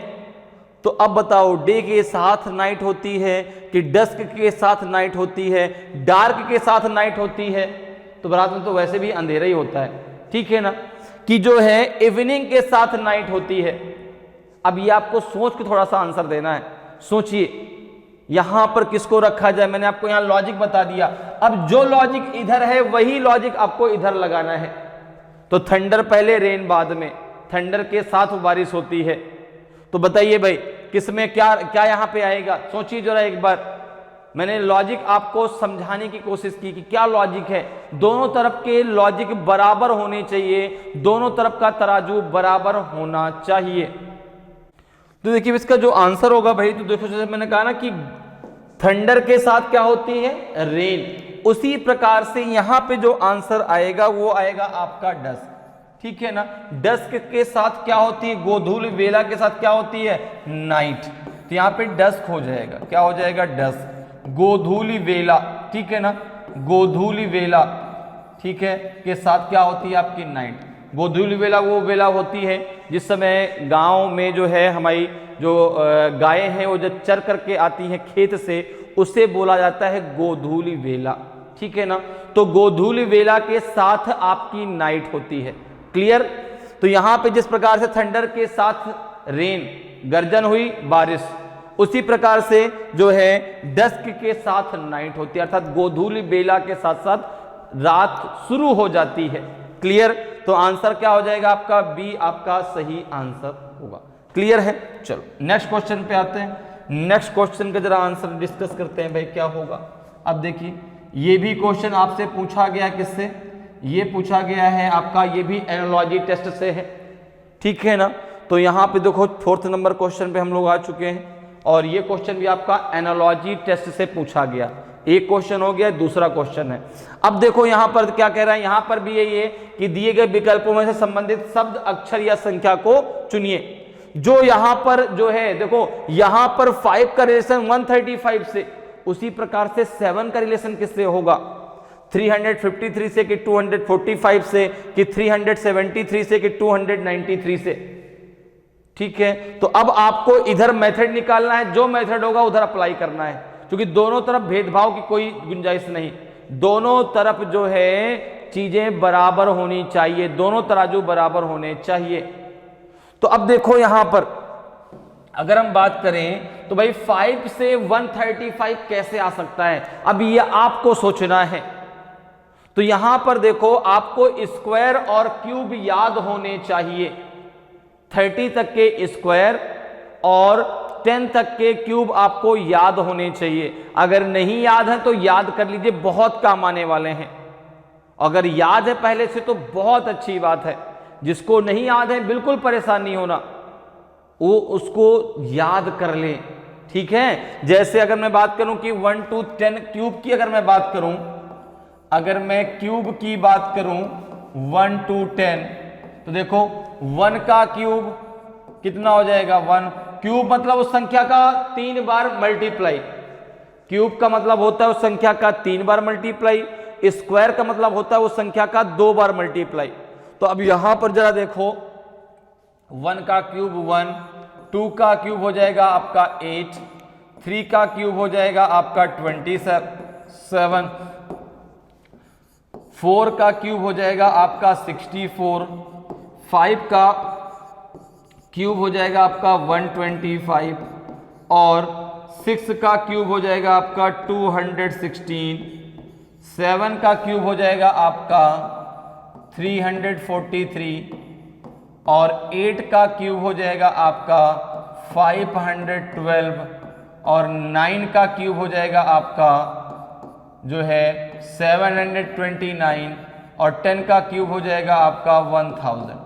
तो अब बताओ, डे के साथ नाइट होती है कि डस्क के साथ नाइट होती है, डार्क के साथ नाइट होती है? तो रात में तो वैसे भी अंधेरा ही होता है, ठीक है ना, कि जो है इवनिंग के साथ नाइट होती है। अब ये आपको सोच के थोड़ा सा आंसर देना है। सोचिए यहां पर किसको रखा जाए। मैंने आपको यहां लॉजिक बता दिया। अब जो लॉजिक इधर है वही लॉजिक आपको इधर लगाना है। तो थंडर पहले, रेन बाद में। थंडर के साथ बारिश होती है, तो बताइए भाई किसमें क्या क्या यहां पे आएगा? सोचिए जरा एक बार। मैंने लॉजिक आपको समझाने की कोशिश की कि क्या लॉजिक है। दोनों तरफ के लॉजिक बराबर होने चाहिए, दोनों तरफ का तराजू बराबर होना चाहिए। तो देखिए इसका जो आंसर होगा भाई, तो देखो जैसे मैंने कहा ना कि थंडर के साथ क्या होती है? रेन। उसी प्रकार से यहां पे जो आंसर आएगा वो आएगा आपका डस्क, ठीक है ना। डस्क के साथ क्या होती है? गोधूली वेला के साथ क्या होती है? नाइट। तो यहां पे डस्क हो जाएगा। क्या हो जाएगा? डस्क। गोधूली वेला, ठीक है ना, गोधूली वेला, ठीक है, के साथ क्या होती है आपकी नाइट। गोधूली वेला वो वेला होती है जिस समय गांव में जो है हमारी जो गायें हैं वो जब चर करके आती हैं खेत से, उसे बोला जाता है गोधूली वेला, ठीक है ना। तो गोधूली वेला के साथ आपकी नाइट होती है, क्लियर। तो यहां पे जिस प्रकार से थंडर के साथ रेन, गर्जन हुई बारिश, उसी प्रकार से जो है डस्क के साथ नाइट होती है, अर्थात गोधूली बेला के साथ साथ रात शुरू हो जाती है, क्लियर। तो आंसर क्या हो जाएगा आपका बी, आपका सही आंसर होगा, क्लियर है। चलो नेक्स्ट क्वेश्चन पे आते हैं। नेक्स्ट क्वेश्चन का जरा आंसर डिस्कस करते हैं भाई क्या होगा। अब देखिए ये भी क्वेश्चन आपसे पूछा गया, किससे, ये पूछा गया है आपका, ये भी एनालॉजी टेस्ट से है, ठीक है ना। तो यहाँ पे देखो 4th नंबर क्वेश्चन पे हम लोग आ चुके हैं, और ये क्वेश्चन भी आपका एनालॉजी टेस्ट से पूछा गया। एक क्वेश्चन हो गया, दूसरा क्वेश्चन है। अब देखो यहां पर क्या कह रहा है, यहां पर भी यही है कि दिए गए विकल्पों में से संबंधित शब्द, अक्षर या संख्या को चुनिए। जो यहां पर जो है देखो, यहां पर 5 का रिलेशन 135 से, उसी प्रकार से 7 का रिलेशन किससे होगा, 353 से कि 245 से कि 373 से कि 293 से, ठीक है। तो अब आपको इधर मेथड निकालना है, जो मेथड होगा उधर अप्लाई करना है, क्योंकि दोनों तरफ भेदभाव की कोई गुंजाइश नहीं, दोनों तरफ जो है चीजें बराबर होनी चाहिए, दोनों तराजू बराबर होने चाहिए। तो अब देखो यहां पर अगर हम बात करें तो भाई 5 से 135 कैसे आ सकता है, अब ये आपको सोचना है। तो यहां पर देखो आपको स्क्वायर और क्यूब याद होने चाहिए, 30 तक के स्क्वायर और 10 तक के क्यूब आपको याद होने चाहिए। अगर नहीं याद है तो याद कर लीजिए, बहुत काम आने वाले हैं। अगर याद है पहले से तो बहुत अच्छी बात है, जिसको नहीं याद है बिल्कुल परेशान नहीं होना, वो उसको याद कर ले, ठीक है। जैसे अगर मैं बात करूं कि 1 to 10 क्यूब की, अगर मैं बात करूं, अगर मैं क्यूब की बात करूं 1 to 10, तो देखो 1 का क्यूब कितना हो जाएगा, 1 क्यूब मतलब उस संख्या का 3 बार मल्टीप्लाई, क्यूब का मतलब होता है उस संख्या का 3 बार मल्टीप्लाई, स्क्वायर का मतलब होता है उस संख्या का 2 बार मल्टीप्लाई। तो अब यहां पर जरा देखो 1 का क्यूब 1, 2 का क्यूब हो जाएगा आपका 8, 3 का क्यूब हो जाएगा आपका 27, 4 का क्यूब हो जाएगा आपका 64, 5 का क्यूब हो जाएगा आपका 125 और 6 का क्यूब हो जाएगा आपका 216, 7 का क्यूब हो जाएगा आपका 343 और 8 का क्यूब हो जाएगा आपका 512 और 9 का क्यूब हो जाएगा आपका जो है 729 और 10 का क्यूब हो जाएगा आपका 1000।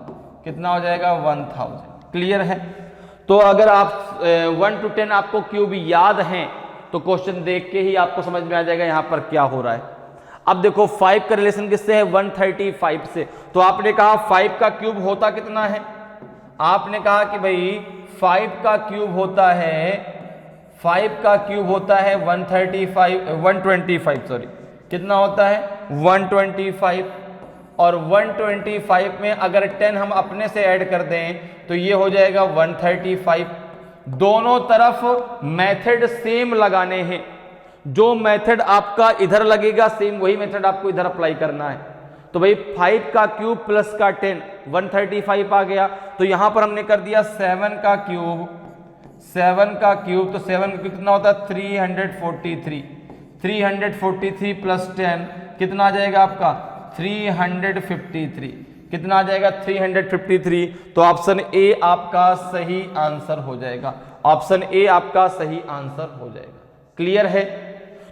कितना हो जाएगा, 1000, क्लियर है। तो अगर आप 1 to 10 आपको क्यूब याद हैं तो क्वेश्चन देख के ही आपको समझ में आ जाएगा यहां पर क्या हो रहा है। अब देखो 5 का रिलेशन किससे है, 135 से। तो आपने कहा 5 का क्यूब होता कितना है, आपने कहा कि भाई 5 का क्यूब होता है, 5 का क्यूब होता है 125 सॉरी, कितना होता है 125 और 125 में अगर 10 हम अपने से ऐड कर दें तो ये हो जाएगा 135। दोनों तरफ मेथड सेम लगाने हैं, जो मेथड आपका इधर लगेगा सेम वही मेथड आपको इधर अप्लाई करना है। तो भाई 5 का क्यूब प्लस का 10 135 आ गया, तो यहां पर हमने कर दिया 7 का क्यूब, 7 का क्यूब, तो 7 कितना होता है 343, 343 प्लस 10 कितना आ जाएगा आपका 353, कितना आ जाएगा 353। तो ऑप्शन ए आपका सही आंसर हो जाएगा, ऑप्शन ए आपका सही आंसर हो जाएगा, क्लियर है।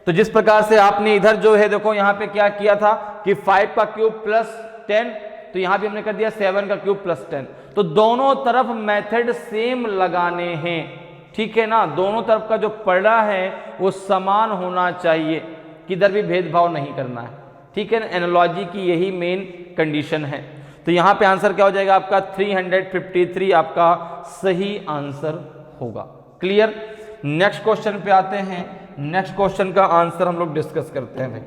तो जिस प्रकार से आपने इधर जो है देखो यहां पे क्या किया था कि 5 का क्यूब प्लस 10, तो यहां भी हमने कर दिया 7 का क्यूब प्लस 10। तो दोनों तरफ मेथड सेम लगाने हैं, ठीक है ना, दोनों तरफ का जो पढ़ा है वो समान होना चाहिए, किधर भी भेदभाव नहीं करना है, ठीक है ना। एनालॉजी की यही मेन कंडीशन है। तो यहां पे आंसर क्या हो जाएगा आपका 353 आपका सही आंसर होगा, क्लियर। नेक्स्ट क्वेश्चन पे आते हैं, नेक्स्ट क्वेश्चन का आंसर हम लोग डिस्कस करते हैं भाई।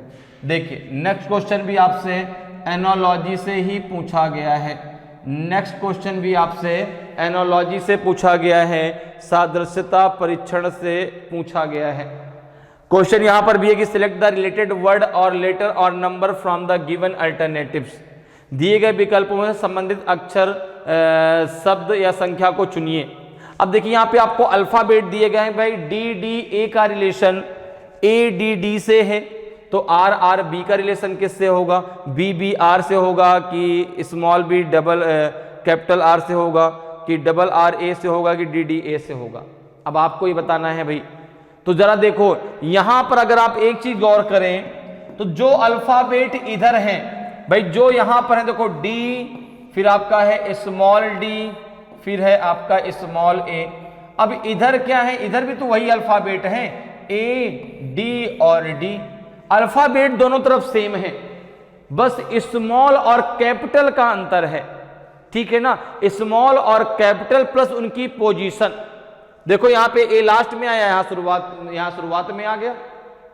देखिए नेक्स्ट क्वेश्चन भी आपसे एनालॉजी से ही पूछा गया है। नेक्स्ट क्वेश्चन भी आपसे एनालॉजी से पूछा गया है, सादृश्यता परीक्षण से पूछा गया है। क्वेश्चन यहां पर भी है कि सिलेक्ट द रिलेटेड वर्ड और लेटर और number from the given alternatives. दिए गए विकल्पों में संबंधित अक्षर, शब्द या संख्या को चुनिए। अब देखिए यहां पे आपको अल्फाबेट दिए गए हैं भाई। डी डी ए का रिलेशन ए डी डी से है, तो आर आर बी का रिलेशन किससे होगा? बी बी आर से होगा कि small b double capital R से होगा कि डबल आर ए से होगा कि डी डी ए से होगा? अब आपको ये बताना है भाई। तो जरा देखो यहां पर अगर आप एक चीज गौर करें तो जो अल्फाबेट इधर है भाई, जो यहां पर है देखो डी, फिर आपका है स्मॉल डी, फिर है आपका स्मॉल ए। अब इधर क्या है? इधर भी तो वही अल्फाबेट है, ए डी और डी। अल्फाबेट दोनों तरफ सेम है, बस स्मॉल और कैपिटल का अंतर है, ठीक है ना? स्मॉल और कैपिटल प्लस उनकी पोजीशन। देखो यहां पे ए लास्ट में आया, यहां शुरुआत में आ गया,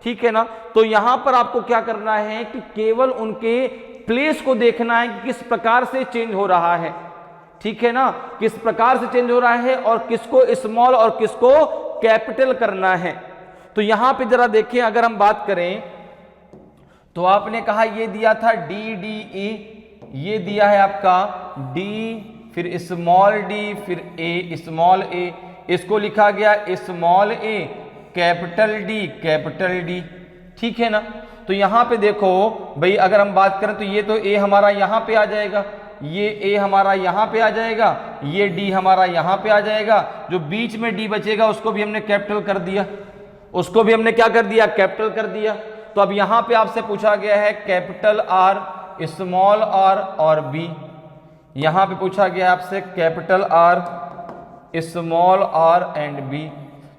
ठीक है ना? तो यहां पर आपको क्या करना है कि केवल उनके प्लेस को देखना है कि किस प्रकार से चेंज हो रहा है, ठीक है ना? किस प्रकार से चेंज हो रहा है और किसको स्मॉल और किसको कैपिटल करना है। तो यहां पे जरा देखिए, अगर हम बात करें तो आपने कहा ये दिया था डी डी ए, ये दिया है आपका डी, फिर स्मॉल डी, फिर ए स्मॉल ए, इसको लिखा गया स्मॉल ए कैपिटल डी, ठीक है ना? तो यहां पे देखो भाई, अगर हम बात करें तो ये तो ए हमारा यहां पे आ जाएगा, ये ए हमारा यहां पे आ जाएगा, ये डी हमारा यहां पे आ जाएगा। जो बीच में डी बचेगा उसको भी हमने कैपिटल कर दिया, उसको भी हमने क्या कर दिया? कैपिटल कर दिया। तो अब यहां पे आपसे पूछा गया है कैपिटल आर, स्मॉल आर और बी। यहां पे पूछा गया है आपसे capital R, small r and B.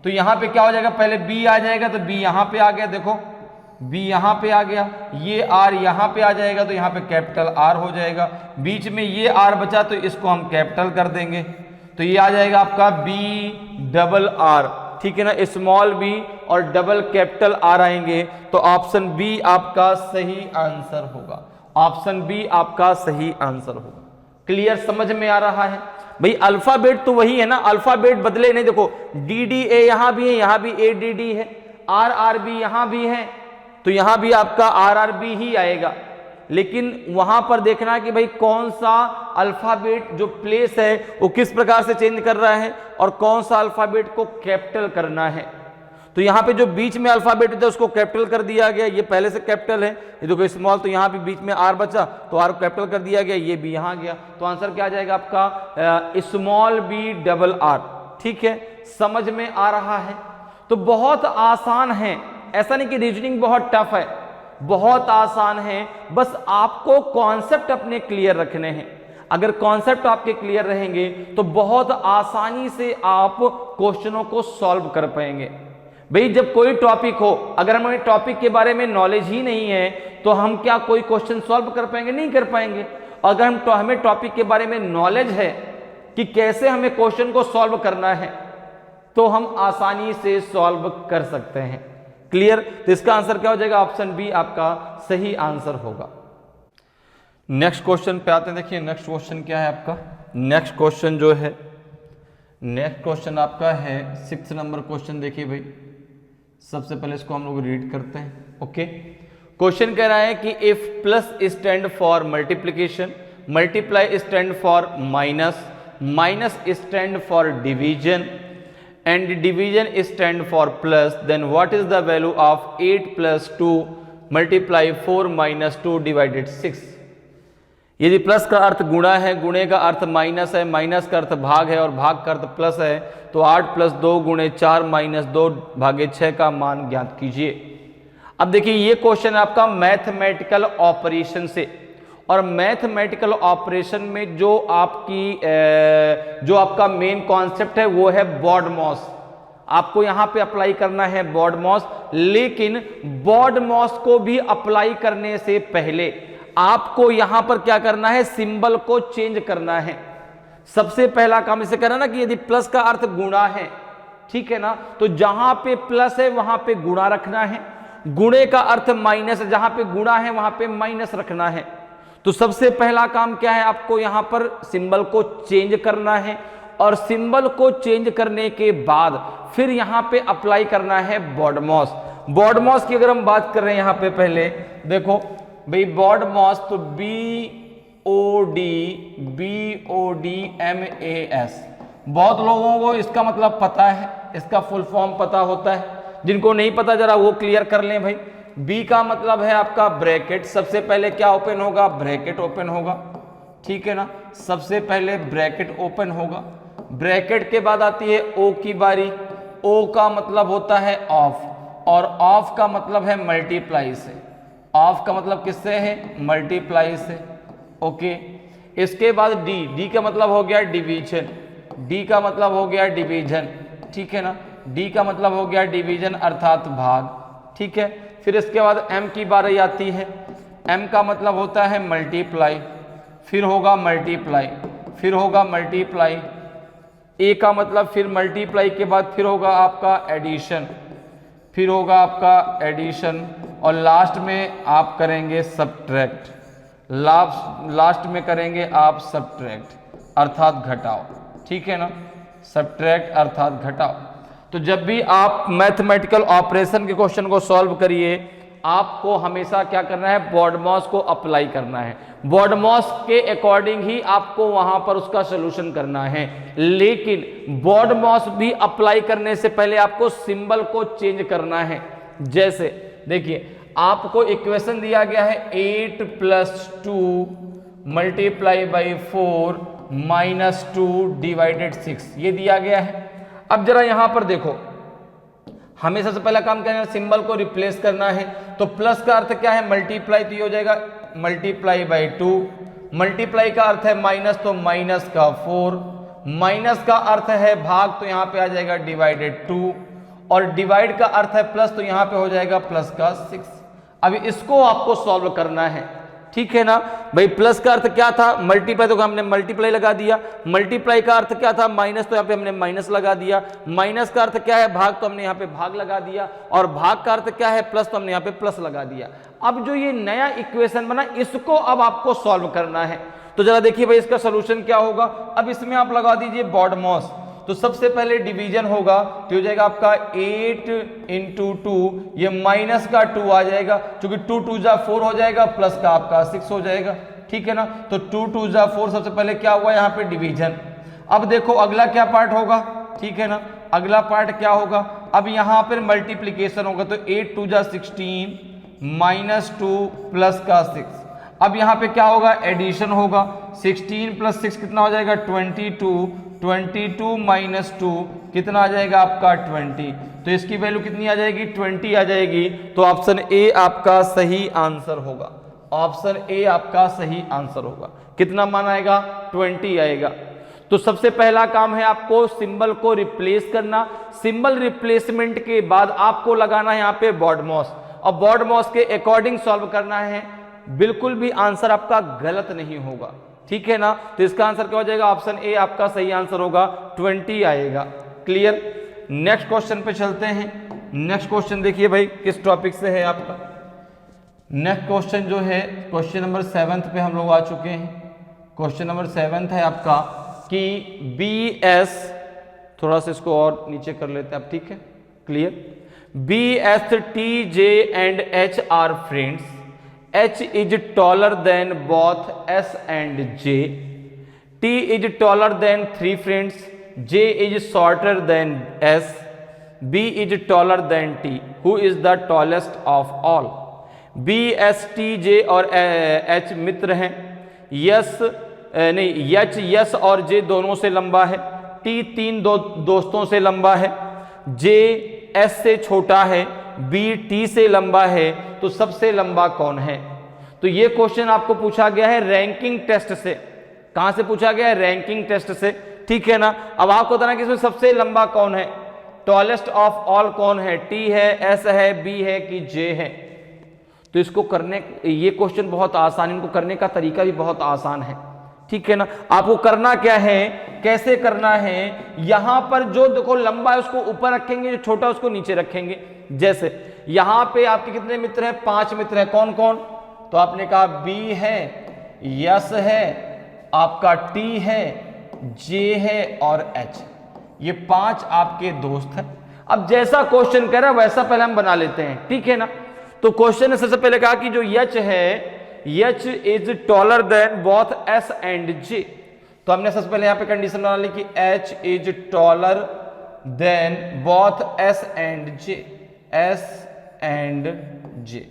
तो यहां पे क्या हो जाएगा? पहले बी आ जाएगा, तो बी यहां पे आ गया, देखो बी यहां पे आ गया, ये आर यहां पे आ जाएगा, तो यहां पे कैपिटल आर हो जाएगा। बीच में ये आर बचा तो इसको हम कैपिटल कर देंगे, तो ये आ जाएगा आपका बी डबल आर, ठीक है ना? स्मॉल बी और डबल कैपिटल आर आएंगे, तो ऑप्शन बी आपका सही आंसर होगा। ऑप्शन बी आपका सही आंसर होगा। क्लियर, समझ में आ रहा है भाई? अल्फाबेट तो वही है ना, अल्फाबेट बदले नहीं। देखो डी डी ए यहां भी है, यहां भी ए डी डी है, आर आर बी यहां भी है, तो यहां भी आपका आर आर बी ही आएगा। लेकिन वहां पर देखना है कि भाई कौन सा अल्फाबेट जो प्लेस है वो किस प्रकार से चेंज कर रहा है और कौन सा अल्फाबेट को कैपिटल करना है। तो यहां पे जो बीच में अल्फाबेट होता है उसको कैपिटल कर दिया गया, ये पहले से कैपिटल है, ये देखो स्मॉल, तो यहां भी बीच में आर बचा तो आर कैपिटल कर दिया गया, ये भी यहां गया। तो आंसर क्या आ जाएगा आपका? स्मॉल बी डबल आर, ठीक है? समझ में आ रहा है? तो बहुत आसान है, ऐसा नहीं कि रीजनिंग बहुत टफ है, बहुत आसान है। बस आपको कॉन्सेप्ट अपने क्लियर रखने हैं। अगर कॉन्सेप्ट आपके क्लियर रहेंगे तो बहुत आसानी से आप क्वेश्चनों को सॉल्व कर पाएंगे। भाई जब कोई टॉपिक हो, अगर हमें टॉपिक के बारे में नॉलेज ही नहीं है तो हम क्या कोई क्वेश्चन सॉल्व कर पाएंगे? नहीं कर पाएंगे। अगर हमें टॉपिक के बारे में नॉलेज है कि कैसे हमें क्वेश्चन को सॉल्व करना है तो हम आसानी से सॉल्व कर सकते हैं। क्लियर? तो इसका आंसर क्या हो जाएगा? ऑप्शन बी आपका सही आंसर होगा। नेक्स्ट क्वेश्चन पे आते हैं। देखिए नेक्स्ट क्वेश्चन क्या है आपका? नेक्स्ट क्वेश्चन जो है, नेक्स्ट क्वेश्चन आपका है 6 नंबर क्वेश्चन। देखिए भाई, सबसे पहले इसको हम लोग रीड करते हैं। ओके, क्वेश्चन कह रहा है कि if plus stand for multiplication, multiply stand for minus, minus stand for division and division stand for plus, then what is the value of 8 plus 2 multiply 4 minus 2 divided 6? यदि plus का अर्थ गुणा है, गुणे का अर्थ माइनस है, माइनस का अर्थ भाग है और भाग का अर्थ प्लस है, तो 8 प्लस 2 गुणे 4 माइनस 2 भागे 6 का मान ज्ञात कीजिए। अब देखिए ये क्वेश्चन आपका मैथमेटिकल ऑपरेशन से, और मैथमेटिकल ऑपरेशन में जो आपका मेन कॉन्सेप्ट है वो है BODMAS। आपको यहां पे अप्लाई करना है BODMAS, लेकिन BODMAS को भी अप्लाई करने से पहले आपको यहां पर क्या करना है? सिंबल को चेंज करना है। सबसे पहला काम इसे करना ना कि यदि प्लस का अर्थ गुणा है, ठीक है ना, तो जहां पे प्लस है वहां पे गुणा रखना है। गुणे का अर्थ माइनस है, जहां पे गुणा है वहां पे माइनस रखना है। तो सबसे पहला काम क्या है, आपको यहां पर सिंबल को चेंज करना है और सिंबल को चेंज करने के बाद फिर यहां पे अप्लाई करना है बॉड मॉस। बॉड मॉस की अगर हम बात कर रहे हैं यहां पे पहले देखो भाई बॉड मॉस, तो BODMAS, बहुत लोगों को इसका मतलब पता है, इसका फुल फॉर्म पता होता है, जिनको नहीं पता जरा वो क्लियर कर लें भाई। बी का मतलब है आपका ब्रैकेट, सबसे पहले क्या ओपन होगा, ब्रैकेट ओपन होगा, ठीक है ना, सबसे पहले ब्रैकेट ओपन होगा। ब्रैकेट के बाद आती है ओ की बारी, ओ का मतलब होता है ऑफ, और ऑफ का मतलब है मल्टीप्लाई से, ऑफ का मतलब किससे है, मल्टीप्लाई से, ओके। इसके बाद डी, डी का मतलब हो गया डिवीजन, डी का मतलब हो गया डिवीजन, ठीक है ना, डी का मतलब हो गया डिवीजन अर्थात भाग, ठीक है। फिर इसके बाद एम की बारी आती है, एम का मतलब होता है मल्टीप्लाई, फिर होगा मल्टीप्लाई, फिर होगा मल्टीप्लाई, ए का मतलब फिर मल्टीप्लाई के बाद फिर होगा आपका एडिशन, फिर होगा आपका एडिशन, और लास्ट में आप करेंगे सब्ट्रैक्ट, लास्ट में करेंगे आप सब्ट्रैक्ट अर्थात घटाओ, ठीक है ना, सब्ट्रैक्ट अर्थात घटाओ। तो जब भी आप मैथमेटिकल ऑपरेशन के क्वेश्चन को सॉल्व करिए आपको हमेशा क्या करना है, बॉड मॉस को अप्लाई करना है, बॉड मॉस के अकॉर्डिंग ही आपको वहां पर उसका सॉल्यूशन करना है। लेकिन बॉड मॉस भी अप्लाई करने से पहले आपको सिंबल को चेंज करना है। जैसे देखिए आपको इक्वेशन दिया गया है 8 + 2 मल्टीप्लाई बाई 4 माइनस 2 डिवाइडेड 6, ये दिया गया है। अब जरा यहां पर देखो, हमें सबसे पहला काम क्या है, सिंबल को रिप्लेस करना है। तो प्लस का अर्थ क्या है, मल्टीप्लाई, तो ये हो जाएगा मल्टीप्लाई बाई 2, मल्टीप्लाई का अर्थ है माइनस, तो माइनस का 4, माइनस का अर्थ है भाग, तो यहां पे आ जाएगा डिवाइडेड 2, और डिवाइड का अर्थ है प्लस, तो यहां पे हो जाएगा प्लस का 6। अभी इसको आपको सॉल्व करना है, ठीक है ना भाई। प्लस का अर्थ क्या था, मल्टीप्लाई, तो हमने मल्टीप्लाई लगा दिया, मल्टीप्लाई का अर्थ क्या था माइनस, तो यहाँ पे हमने माइनस लगा दिया, माइनस का अर्थ क्या है भाग, तो हमने यहाँ पे भाग लगा दिया, और भाग का अर्थ क्या है प्लस, तो हमने यहाँ पे प्लस लगा दिया। अब जो ये नया इक्वेशन बना इसको अब आपको सॉल्व करना है। तो जरा देखिए भाई इसका सोल्यूशन क्या होगा। अब इसमें आप लगा दीजिए बॉड मॉस, तो सबसे पहले डिवीजन होगा, तो हो जाएगा आपका 8 × 2, ये माइनस का 2 आ जाएगा, क्योंकि 2 × 2 = 4 हो जाएगा, प्लस का आपका 6 हो जाएगा, ठीक है ना। तो 2 × 2 = 4, सबसे पहले क्या हुआ यहाँ पे डिवीजन। अब देखो अगला क्या पार्ट होगा, ठीक है ना, अगला पार्ट क्या होगा, अब यहाँ पर मल्टीप्लीकेशन होगा, तो 8 × 2 = 16 माइनस 2 प्लस का 6। अब यहाँ पे क्या होगा, एडिशन होगा, 16 + 6 कितना हो जाएगा 22, 22 माइनस 2 कितना आ जाएगा आपका 20, तो इसकी वैल्यू कितनी आ जाएगी 20 आ जाएगी। तो ऑप्शन ए आपका सही आंसर होगा, ऑप्शन ए आपका सही आंसर होगा। कितना मान आएगा 20 आएगा। तो सबसे पहला काम है आपको सिंबल को रिप्लेस करना, सिंबल रिप्लेसमेंट के बाद आपको लगाना है यहाँ पे बॉड मॉस, और बॉड मॉस के अकॉर्डिंग सॉल्व करना है, बिल्कुल भी आंसर आपका गलत नहीं होगा, ठीक है ना। तो इसका आंसर क्या हो जाएगा, ऑप्शन ए आपका सही आंसर होगा, 20 आएगा। क्लियर। नेक्स्ट क्वेश्चन पे चलते हैं। नेक्स्ट क्वेश्चन देखिए भाई किस टॉपिक से है आपका। नेक्स्ट क्वेश्चन जो है क्वेश्चन नंबर 7 पे हम लोग आ चुके हैं। क्वेश्चन नंबर 7 है आपका कि BS, थोड़ा सा इसको और नीचे कर लेते हैं आप, ठीक है, clear. BS, TJ and H are friends. H is taller than both S and J. T is taller than 3 friends. J is shorter than S. B is taller than T. Who is the tallest of all? B, S, T, J और H मित्र हैं। H, S और J दोनों से लंबा है। T 3 दोस्तों से लंबा है। J S से छोटा है। B T से लंबा है। तो सबसे लंबा कौन है? तो ये क्वेश्चन आपको पूछा गया है रैंकिंग टेस्ट से। कहां से पूछा गया है? रैंकिंग टेस्ट से, ठीक है ना। अब आपको बताना कि इसमें सबसे लंबा कौन है, टॉलेस्ट ऑफ ऑल कौन है, T है, S है, B है कि J है। तो इसको करने, ये क्वेश्चन बहुत आसान, इनको करने का तरीका भी बहुत आसान है, ठीक है ना। आपको करना क्या है, कैसे करना है, यहां पर जो देखो लंबा है उसको ऊपर रखेंगे, जो छोटा उसको नीचे रखेंगे। जैसे यहां पे आपके कितने मित्र हैं? 5 मित्र हैं। कौन कौन? तो आपने कहा B है, यस है, आपका टी है, जे है और एच। ये 5 आपके दोस्त हैं। अब जैसा क्वेश्चन कह रहा है वैसा पहले हम बना लेते हैं, ठीक है ना। तो क्वेश्चन ने सबसे पहले कहा कि जो एच है, H is taller than both S and J. तो हमने सबसे पहले यहां पे कंडीशन बना ली कि H is taller than both S and J, S and J.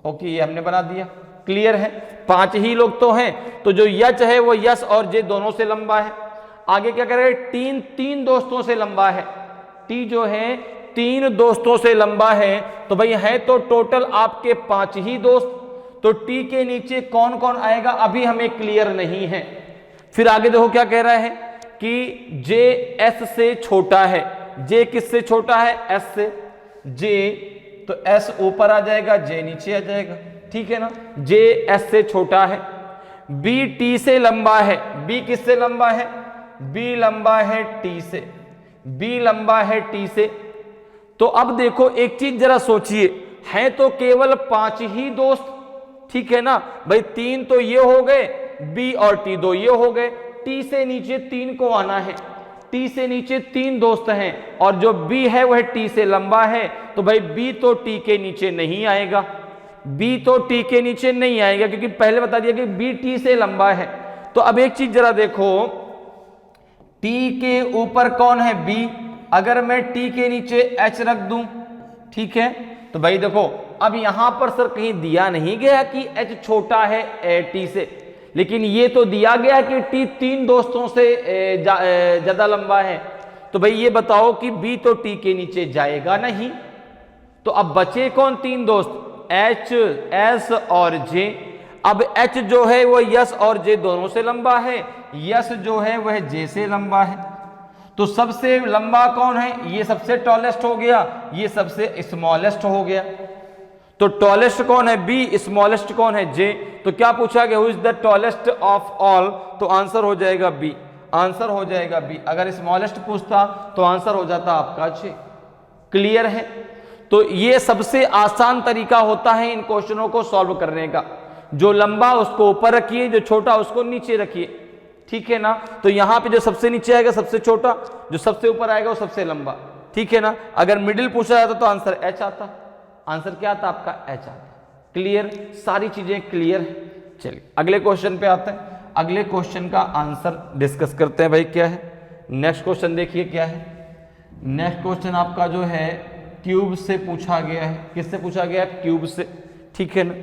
Okay, ये हमने बना दिया, क्लियर है। 5 ही लोग तो हैं, तो जो यच है वो यस और जे दोनों से लंबा है। आगे क्या करेगा, तीन दोस्तों से लंबा है। टी जो है 3 दोस्तों से लंबा है, तो भाई है तो टोटल आपके 5 ही दोस्त। तो टी के नीचे कौन कौन आएगा अभी हमें क्लियर नहीं है। फिर आगे देखो क्या कह रहा है कि जे एस से छोटा है। जे किससे छोटा है, एस से। जे तो एस ऊपर आ जाएगा, जे नीचे आ जाएगा, ठीक है ना। जे एस से छोटा है। बी टी से लंबा है। बी किससे लंबा है, बी लंबा है टी से, बी लंबा है टी से। तो अब देखो एक चीज जरा सोचिए, हैं तो केवल 5 ही दोस्त, ठीक है ना भाई। 3 तो ये हो गए, बी और टी 2 ये हो गए। टी से नीचे 3 को आना है, टी से नीचे 3 दोस्त हैं और जो बी है वह टी से लंबा है। तो भाई बी तो टी के नीचे नहीं आएगा, बी तो टी के नीचे नहीं आएगा क्योंकि पहले बता दिया कि बी टी से लंबा है। तो अब एक चीज जरा देखो, टी के ऊपर कौन है, बी। अगर मैं टी के नीचे एच रख दूं, ठीक है, तो भाई देखो अब यहां पर सर कहीं दिया नहीं गया कि एच छोटा है टी से, लेकिन ये तो दिया गया कि टी 3 दोस्तों से ज्यादा लंबा है। तो भाई ये बताओ कि बी तो टी के नीचे जाएगा नहीं। तो अब बचे कौन 3 दोस्त, एच, एस और जे। अब एच जो है वो यस और जे दोनों से लंबा है, यस जो है वह जे से लंबा है। तो सबसे लंबा कौन है, ये सबसे टॉलेस्ट हो गया, ये सबसे स्मॉलेस्ट हो गया। तो टॉलेस्ट कौन है, बी, स्मॉलेस्ट कौन है, जे। तो क्या पूछा गया, who is the tallest of all. तो आंसर हो जाएगा बी, आंसर हो जाएगा बी। अगर स्मॉलेस्ट पूछता तो आंसर हो जाता आपका जे। क्लियर है। तो ये सबसे आसान तरीका होता है इन क्वेश्चनों को सॉल्व करने का। जो लंबा उसको ऊपर रखिए, जो छोटा उसको नीचे रखिए, ठीक है ना। तो यहां पे जो सबसे नीचे आएगा सबसे छोटा, जो सबसे ऊपर आएगा वो सबसे लंबा, ठीक है ना। अगर मिडिल पूछा जाता तो आंसर एच आता, आंसर क्या आता आपका, एच आता। क्लियर, सारी चीजें क्लियर है। चलिए अगले क्वेश्चन पे आते हैं। अगले क्वेश्चन का आंसर डिस्कस करते हैं भाई, क्या है। नेक्स्ट क्वेश्चन देखिए क्या है। नेक्स्ट क्वेश्चन आपका जो है क्यूब से पूछा गया है। किससे पूछा गया है, क्यूब से, ठीक है ना।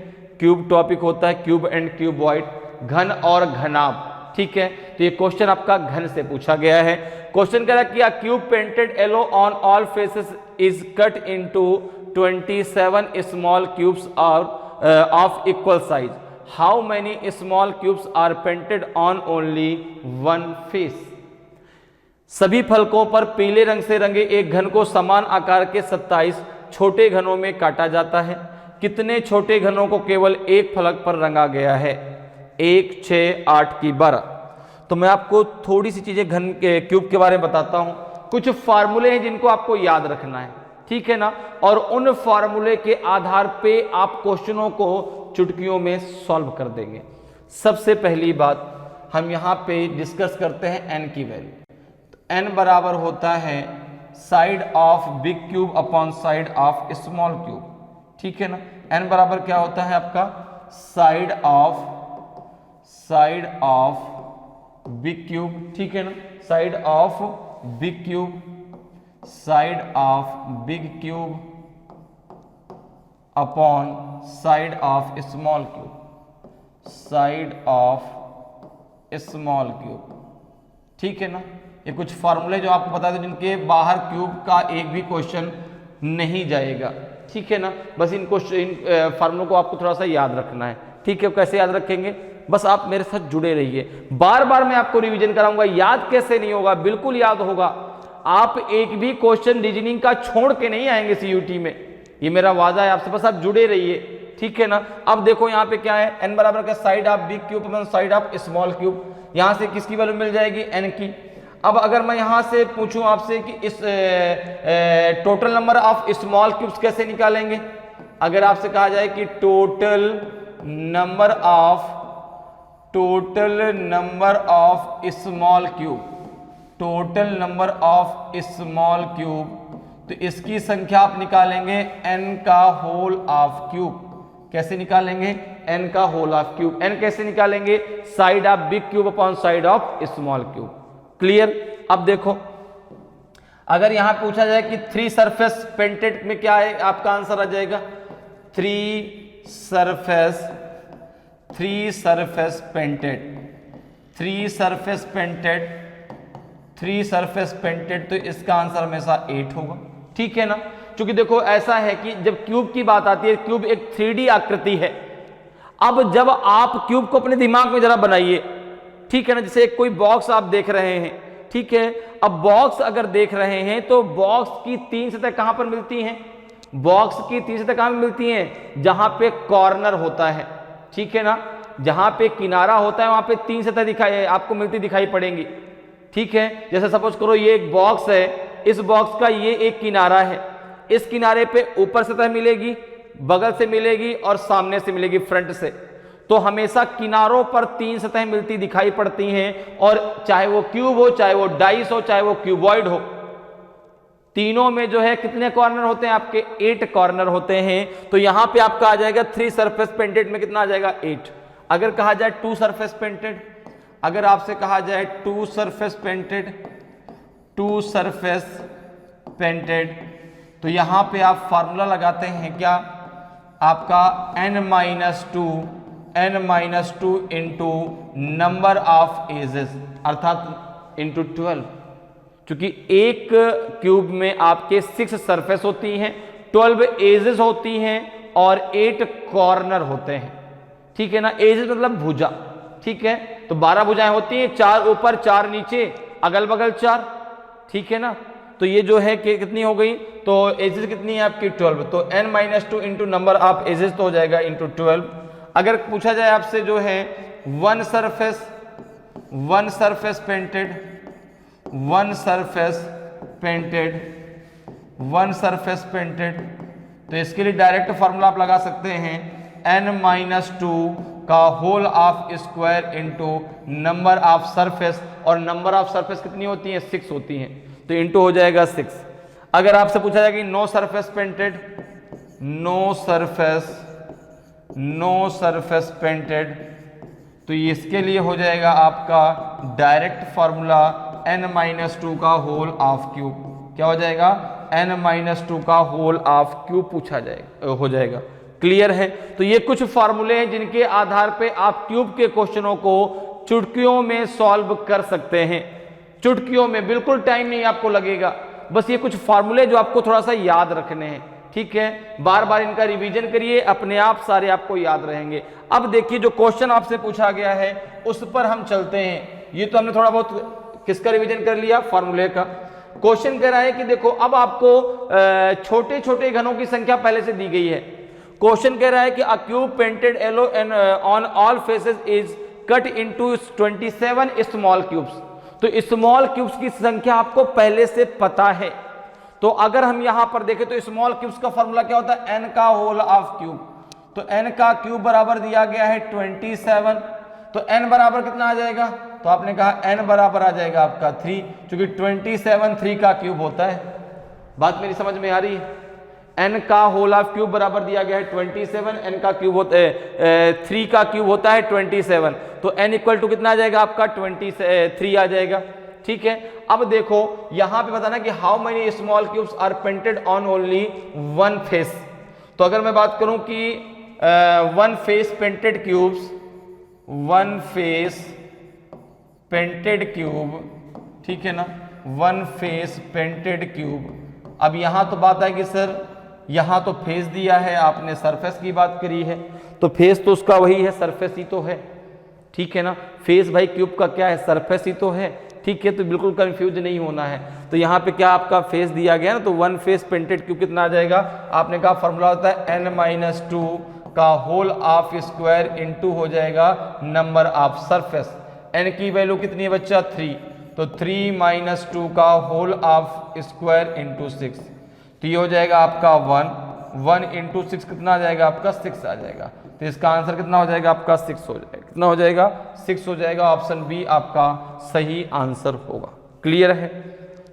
क्यूब टॉपिक होता है, क्यूब एंड क्यूबॉइड, घन और घनाभ, ठीक है। तो ये क्वेश्चन आपका घन से पूछा गया है। क्वेश्चन कह रहा है कि a cube painted yellow on all faces is cut into 27 small cubes of equal size. How many small cubes are painted on only one face. सभी फलकों पर पीले रंग से रंगे एक घन को समान आकार के 27 छोटे घनों में काटा जाता है। कितने छोटे घनों को केवल एक फलक पर रंगा गया है, 1, 6, 8 की 12। तो मैं आपको थोड़ी सी चीजें घन के क्यूब के बारे में बताता हूं। कुछ फार्मूले हैं जिनको आपको याद रखना है, ठीक है ना। और उन फार्मूले के आधार पे आप क्वेश्चनों को चुटकियों में सॉल्व कर देंगे। सबसे पहली बात हम यहां पे डिस्कस करते हैं एन की वैल्यू। एन बराबर होता है side of big cube upon side of small cube, ठीक है ना। एन बराबर क्या होता है आपका, साइड ऑफ बिग क्यूब, ठीक है ना। Side of big cube, side of big cube upon side of small cube, side of small cube, ठीक है ना। ये कुछ फार्मूले जो आपको बता दें जिनके बाहर क्यूब का एक भी क्वेश्चन नहीं जाएगा, ठीक है ना। बस इन फार्मूलों को आपको थोड़ा सा याद रखना है, ठीक है। कैसे याद रखेंगे, बस आप मेरे साथ जुड़े रहिए। बार बार मैं आपको रिवीजन कराऊंगा, याद कैसे नहीं होगा, बिल्कुल याद होगा। आप एक भी क्वेश्चन रीजनिंग का छोड़ के नहीं आएंगे सीयूटी में, ये मेरा वादा है आपसे। बस आप जुड़े रहिए, ठीक है ना। अब देखो यहाँ पे क्या है, एन बराबर का side of big cube upon side of small cube. यहां से किसकी वैल्यू मिल जाएगी, एन की। अब अगर मैं यहां से पूछूं आपसे कि इस total number of small cubes कैसे निकालेंगे, अगर आपसे कहा जाए कि total number of total number of small cube, total number of small cube, तो इसकी संख्या आप निकालेंगे n का होल ऑफ क्यूब। कैसे निकालेंगे? n का होल ऑफ क्यूब। n कैसे निकालेंगे? Side of big cube upon side of small cube. Clear? अब देखो, अगर यहां पूछा जाए कि 3 सरफेस पेंटेड में क्या है, आपका आंसर आ जाएगा 3 surface painted, 3 surface painted, 3 surface painted, तो इसका आंसर हमेशा 8 होगा। ठीक है ना? क्योंकि देखो ऐसा है कि जब क्यूब की बात आती है, क्यूब एक 3D आकृति है। अब जब आप क्यूब को अपने दिमाग में जरा बनाइए, ठीक है ना, जैसे कोई बॉक्स आप देख रहे हैं, ठीक है, अब बॉक्स अगर देख रहे हैं तो बॉक्स की 3 सतह कहां पर मिलती हैं? बॉक्स की 3 सतह कहां मिलती हैं? जहां पे कॉर्नर होता है, ठीक है ना, जहां पे किनारा होता है वहां पे 3 सतह दिखाई आपको मिलती दिखाई पड़ेंगी। ठीक है, जैसे सपोज करो ये एक बॉक्स है, इस बॉक्स का ये एक किनारा है, इस किनारे पे ऊपर सतह मिलेगी, बगल से मिलेगी और सामने से मिलेगी, फ्रंट से। तो हमेशा किनारों पर 3 सतह मिलती दिखाई पड़ती हैं, और चाहे वो क्यूब हो, चाहे वो डाइस हो, चाहे वो क्यूबॉइड हो, तीनों में जो है कितने कॉर्नर होते हैं? आपके 8 कॉर्नर होते हैं। तो यहां पे आपका आ जाएगा 3 सरफेस पेंटेड में कितना आ जाएगा? 8। अगर कहा जाए 2 सरफेस पेंटेड, अगर आपसे कहा जाए 2 सरफेस पेंटेड, 2 सरफेस पेंटेड, तो यहां पे आप फार्मूला लगाते हैं क्या? आपका n-2 into number of edges, अर्थात इंटू 12, क्योंकि एक क्यूब में आपके 6 सरफेस होती हैं, 12 एजेस होती हैं और 8 कॉर्नर होते हैं। ठीक है ना? एजेस मतलब भुजा। ठीक है, तो 12 भुजाएं होती हैं, 4 ऊपर 4 नीचे, अगल बगल 4। ठीक है ना? तो ये जो है कि कितनी हो गई? तो एजेस कितनी है आपकी? 12। तो n-2 into number of edges तो हो जाएगा इंटू 12। अगर पूछा जाए आपसे जो है 1 सरफेस पेंटेड, 1 सरफेस पेंटेड, तो इसके लिए डायरेक्ट फॉर्मूला आप लगा सकते हैं n-2 का whole of square into number of surface, और नंबर ऑफ सरफेस कितनी होती है? 6 होती हैं, तो इंटू हो जाएगा 6। अगर आपसे पूछा जाए कि no surface painted, no surface painted, तो इसके लिए हो जाएगा आपका डायरेक्ट फॉर्मूला n-2 का होल ऑफ क्यूब। क्या हो जाएगा? n-2 का होल ऑफ क्यूब पूछा जाएगा, हो जाएगा। क्लियर है? तो ये कुछ फार्मूले हैं जिनके आधार पे आप क्यूब के क्वेश्चनों को चुटकियों में सॉल्व कर सकते हैं। चुटकियों में, बिल्कुल टाइम नहीं आपको लगेगा, बस ये कुछ फार्मूले जो आपको थोड़ा सा याद रखने हैं। ठीक है, बार बार इनका रिवीजन करिए, अपने आप सारे आपको याद रहेंगे। अब देखिए जो क्वेश्चन आपसे पूछा गया है उस पर हम चलते हैं। ये तो हमने थोड़ा बहुत किसका रिवीजन कर लिया? फार्मूले का। क्वेश्चन कह रहा है कि देखो अब आपको छोटे छोटे घनों की संख्या पहले से दी गई है। क्वेश्चन कह रहा है कि a cube painted yellow and on all faces is cut into 27 small cubes. तो स्मॉल क्यूब्स की संख्या आपको पहले से पता है। तो अगर हम यहां पर देखें तो स्मॉल क्यूब्स का फॉर्मूला क्या होता है? n का होल ऑफ क्यूब। तो n का क्यूब बराबर दिया गया है 27, तो n बराबर कितना आ जाएगा? तो आपने कहा n बराबर आ जाएगा आपका 3, क्योंकि 27 3 का क्यूब होता है। बात मेरी समझ में आ रही है? n का होल ऑफ क्यूब बराबर दिया गया है 27, n का क्यूब होता है 3 का क्यूब होता है 27, तो n इक्वल टू कितना आ जाएगा आपका? 23 आ जाएगा। ठीक है, अब देखो यहां पे बताना कि how many small cubes are painted on only 1 face. तो अगर मैं बात करूं कि 1 face painted cubes, 1 face painted cube, ठीक है ना, 1 फेस पेंटेड क्यूब। अब यहां तो बात है कि सर यहां तो फेस दिया है, आपने सरफेस की बात करी है, तो फेस तो उसका वही है, सरफेस ही तो है। ठीक है ना, फेस भाई क्यूब का क्या है? सरफेस ही तो है। ठीक है, तो बिल्कुल कंफ्यूज नहीं होना है। तो यहाँ पे क्या आपका फेस दिया गया ना, तो 1 फेस पेंटेड क्यूब कितना आ जाएगा? आपने कहा फॉर्मूला होता है n-2 का होल ऑफ स्क्वायर इंटू हो जाएगा नंबर ऑफ सरफेस। n की वैल्यू कितनी है बच्चा? 3, तो 3 - 2 का होल ऑफ स्क्वायर इंटू 6, तो ये हो जाएगा आपका 1। 1 इंटू 6 कितना आ जाएगा आपका 6 आ जाएगा। तो इसका आंसर कितना हो जाएगा आपका 6 हो जाएगा। कितना हो जाएगा 6 हो जाएगा। ऑप्शन बी आपका सही आंसर होगा। क्लियर है।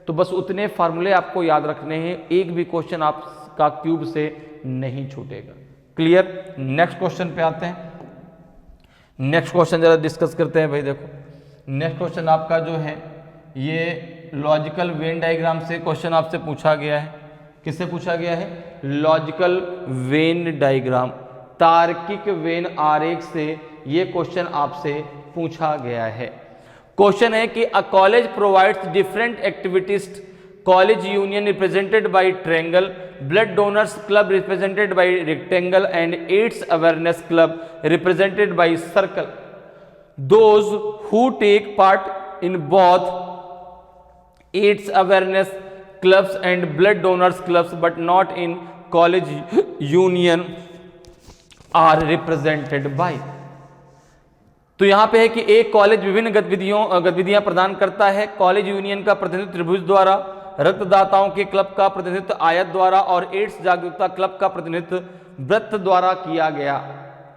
तो बस उतने फार्मूले आपको याद रखने हैं, एक भी क्वेश्चन आपका क्यूब से नहीं छूटेगा। क्लियर। नेक्स्ट क्वेश्चन पे आते हैं। नेक्स्ट क्वेश्चन जरा डिस्कस करते हैं भाई। देखो नेक्स्ट क्वेश्चन आपका जो है ये लॉजिकल वेन डायग्राम से क्वेश्चन आपसे पूछा गया है। किससे पूछा गया है? लॉजिकल वेन डायग्राम, तार्किक वेन आरेख से ये क्वेश्चन आपसे पूछा गया है। क्वेश्चन है कि a college provides different activities, college union represented by triangle, blood donors club represented by rectangle and AIDS awareness club represented by circle. Those who take part in both AIDS awareness clubs and blood donors clubs but not in college union are represented by. तो यहां पे है कि एक college विभिन्न गतिविधियां प्रदान करता है। कॉलेज यूनियन का प्रतिनिधित्व त्रिभुज द्वारा, रक्तदाताओं के क्लब का प्रतिनिधित्व आयत द्वारा और एड्स जागरूकता क्लब का प्रतिनिधित्व वृत्त द्वारा किया गया।